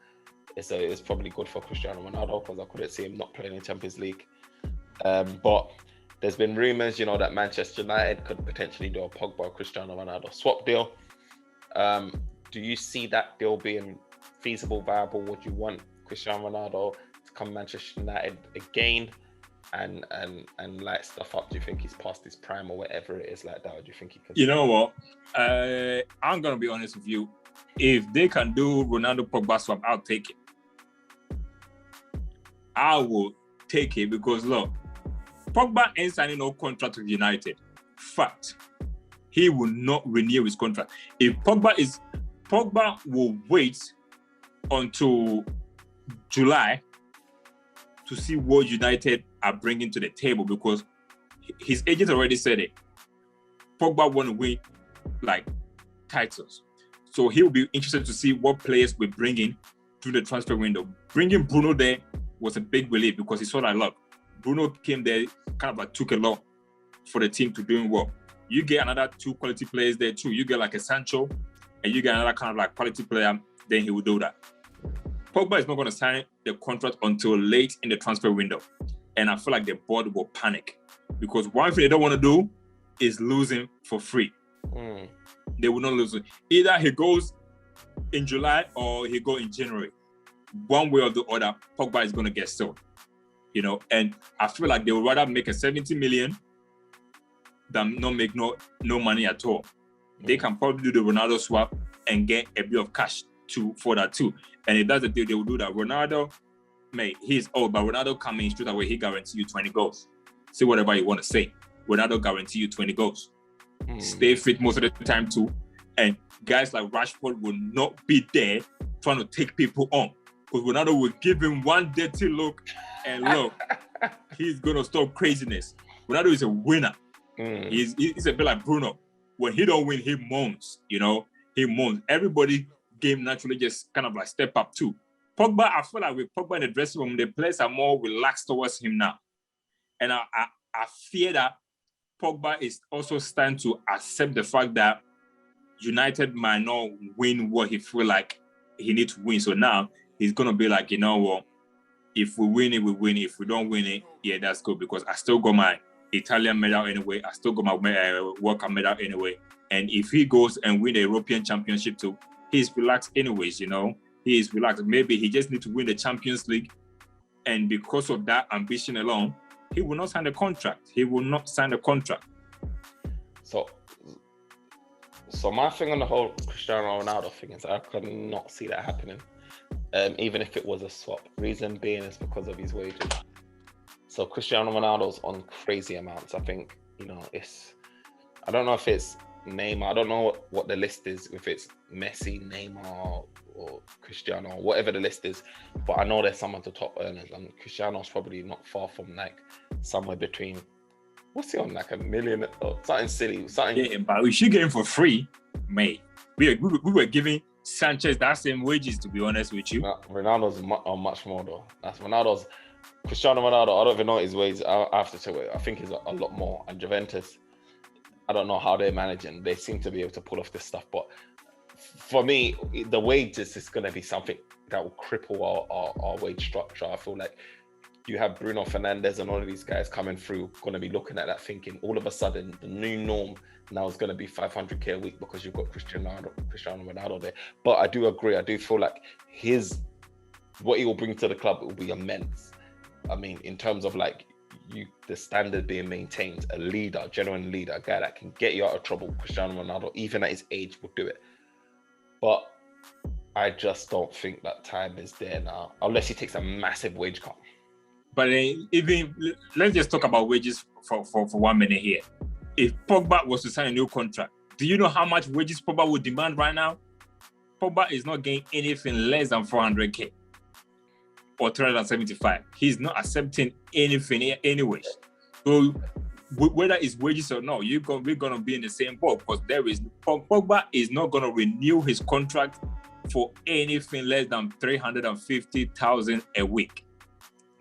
[SPEAKER 2] it's probably good for Cristiano Ronaldo, because I couldn't see him not playing in Champions League. But there's been rumours, you know, that Manchester United could potentially do a Pogba Cristiano Ronaldo swap deal. Do you see that deal being feasible, viable? Would you want Cristiano Ronaldo to come Manchester United again and light stuff up? Do you think he's past his prime or whatever it is like that? Or do you think he could?
[SPEAKER 3] You know what? I'm going to be honest with you. If they can do Ronaldo Pogba swap, I'll take it. I will take it, because look, Pogba ain't signing no contract with United. Fact. He will not renew his contract. If Pogba will wait until July to see what United are bringing to the table, because his agent already said it. Pogba want to win, like, titles. So he will be interested to see what players we bring in through the transfer window. Bringing Bruno there was a big relief, because he saw that, look, Bruno came there, kind of like took a lot for the team to doing well. You get another 2 quality players there too. You get like a Sancho, and you get another kind of like quality player, then he will do that. Pogba is not going to sign the contract until late in the transfer window. And I feel like the board will panic, because one thing they don't want to do is lose him for free. They will not lose him. Either he goes in July or he go in January. One way or the other, Pogba is going to get sold. You know, and I feel like they would rather make a 70 million than not make no money at all. They can probably do the Ronaldo swap and get a bit of cash for that too. And if that's the deal, they will do that. Ronaldo, mate, he's old, but Ronaldo coming straight away, he guarantees you 20 goals. Say whatever you want to say. Ronaldo guarantees you 20 goals. Stay fit most of the time too. And guys like Rashford will not be there trying to take people on. Because Ronaldo will give him one dirty look, and look, he's going to stop craziness. Ronaldo is a winner. He's a bit like Bruno. When he don't win, he moans, you know? He moans. Everybody game naturally just kind of like step up too. Pogba, I feel like with Pogba in the dressing room, the players are more relaxed towards him now. And I fear that Pogba is also starting to accept the fact that United might not win what he feel like he needs to win. So now he's going to be like, you know what? If we win it, we win it. If we don't win it, yeah, that's good, because I still got my Italian medal anyway. I still got my World Cup medal anyway. And if he goes and win the European Championship too, he's relaxed anyways, you know? He is relaxed. Maybe he just needs to win the Champions League. And because of that ambition alone, he will not sign the contract. He will not sign the contract.
[SPEAKER 2] So my thing on the whole Cristiano Ronaldo thing is I could not see that happening. Even if it was a swap. Reason being is because of his wages. So Cristiano Ronaldo's on crazy amounts. I think, you know, I don't know if it's Neymar. I don't know what the list is, if it's Messi, Neymar, or Cristiano, whatever the list is. But I know there's some of the top earners, and Cristiano's probably not far from like somewhere between, what's he on, like $1 million or something silly, something.
[SPEAKER 3] Yeah, but we should get him for free, mate. We were giving Sanchez that same wages, to be honest with you.
[SPEAKER 2] Ronaldo's much more though. Cristiano Ronaldo, I don't even know his wages. I have to check it. I think he's a lot more. And Juventus, I don't know how they're managing. They seem to be able to pull off this stuff. But for me, the wages is going to be something that will cripple our wage structure. I feel like you have Bruno Fernandes and all of these guys coming through, going to be looking at that thinking all of a sudden the new norm now is going to be 500k a week because you've got Cristiano Ronaldo there. But I do agree. I do feel like what he will bring to the club will be immense. I mean, in terms of like the standard being maintained, a leader, genuine leader, a guy that can get you out of trouble. Cristiano Ronaldo, even at his age, will do it. But I just don't think that time is there now, unless he takes a massive wage cut.
[SPEAKER 3] But even let's just talk about wages for 1 minute here. If Pogba was to sign a new contract, do you know how much wages Pogba would demand right now? Pogba is not getting anything less than 400k or 375. He's not accepting anything anyway. So whether it's wages or not, we're gonna be in the same boat because Pogba is not gonna renew his contract for anything less than 350,000 a week.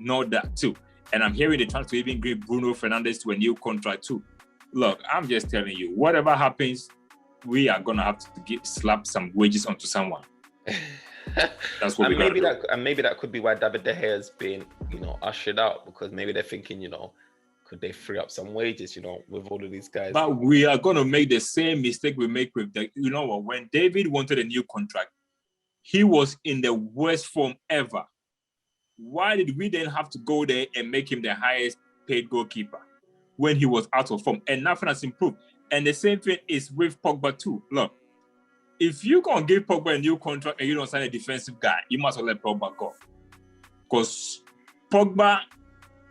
[SPEAKER 3] Not that too. And I'm hearing the chance to even give Bruno Fernandes to a new contract too. Look, I'm just telling you, whatever happens, we are gonna have to slap some wages onto someone. That's what we're gonna do.
[SPEAKER 2] And maybe that could be why David De Gea has been, ushered out, because maybe they're thinking, could they free up some wages, with all of these guys?
[SPEAKER 3] But we are gonna make the same mistake we make with when David wanted a new contract, he was in the worst form ever. Why did we then have to go there and make him the highest paid goalkeeper when he was out of form? And nothing has improved. And the same thing is with Pogba too. Look, if you're going to give Pogba a new contract and you don't sign a defensive guy, you must well let Pogba go. Because Pogba,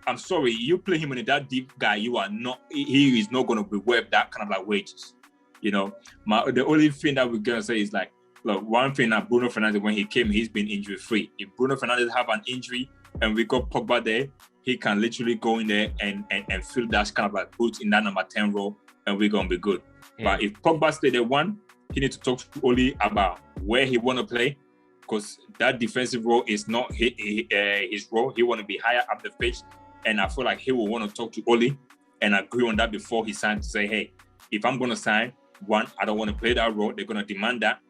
[SPEAKER 3] I'm sorry, you play him in that deep guy, he is not going to be worth that kind of like wages. The only thing that we're going to say is like, look, one thing that Bruno Fernandes, when he came, he's been injury free. If Bruno Fernandes have an injury and we got Pogba there, he can literally go in there and fill that kind of like boots in that number 10 role, and we're gonna be good. But if Pogba stay there, he needs to talk to Oli about where he want to play, because that defensive role is not his role. He want to be higher up the pitch, and I feel like he will want to talk to Oli and agree on that before he signs, to say, hey, if I'm gonna sign, I don't want to play that role. They're gonna demand that.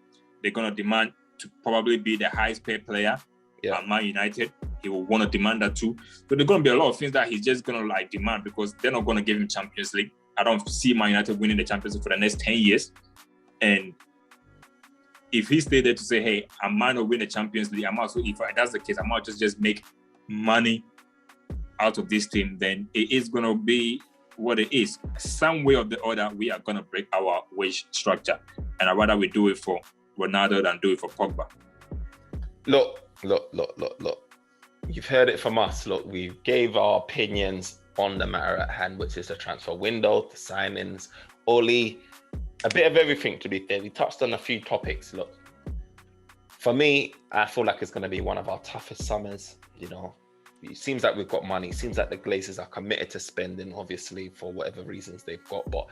[SPEAKER 3] They're going to demand to probably be the highest paid player at Man United. He will want to demand that too. So there's going to be a lot of things that he's just going to like demand, because they're not going to give him Champions League. I don't see Man United winning the Champions League for the next 10 years. And if he stayed there to say, hey, I might not win the Champions League, if that's the case, I might just make money out of this team, then it is going to be what it is. Some way or the other, we are going to break our wage structure. And I'd rather we do it for Ronaldo than do it for Pogba.
[SPEAKER 2] Look. You've heard it from us. Look, we gave our opinions on the matter at hand, which is the transfer window, the signings, Oli, a bit of everything, to be fair. We touched on a few topics. Look, for me, I feel like it's going to be one of our toughest summers. It seems like we've got money. It seems like the Glazers are committed to spending, obviously, for whatever reasons they've got. But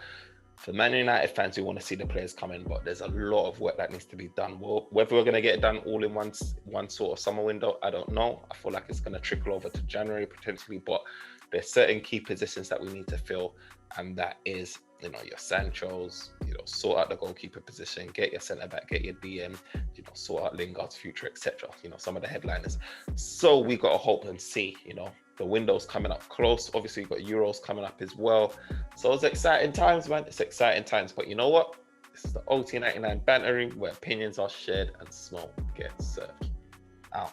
[SPEAKER 2] for Man United fans, we want to see the players come in, but there's a lot of work that needs to be done. Well, whether we're going to get it done all in one sort of summer window, I don't know. I feel like it's going to trickle over to January potentially, but there's certain key positions that we need to fill, and that is, your Sanchos, sort out the goalkeeper position, get your centre back, get your DM, sort out Lingard's future, etc. Some of the headliners. So we got to hope and see, the window's coming up close. Obviously, we've got Euros coming up as well. So it's exciting times, man. It's exciting times. But you know what? This is the OT99 Banter Room, where opinions are shared and smoke gets served. Out.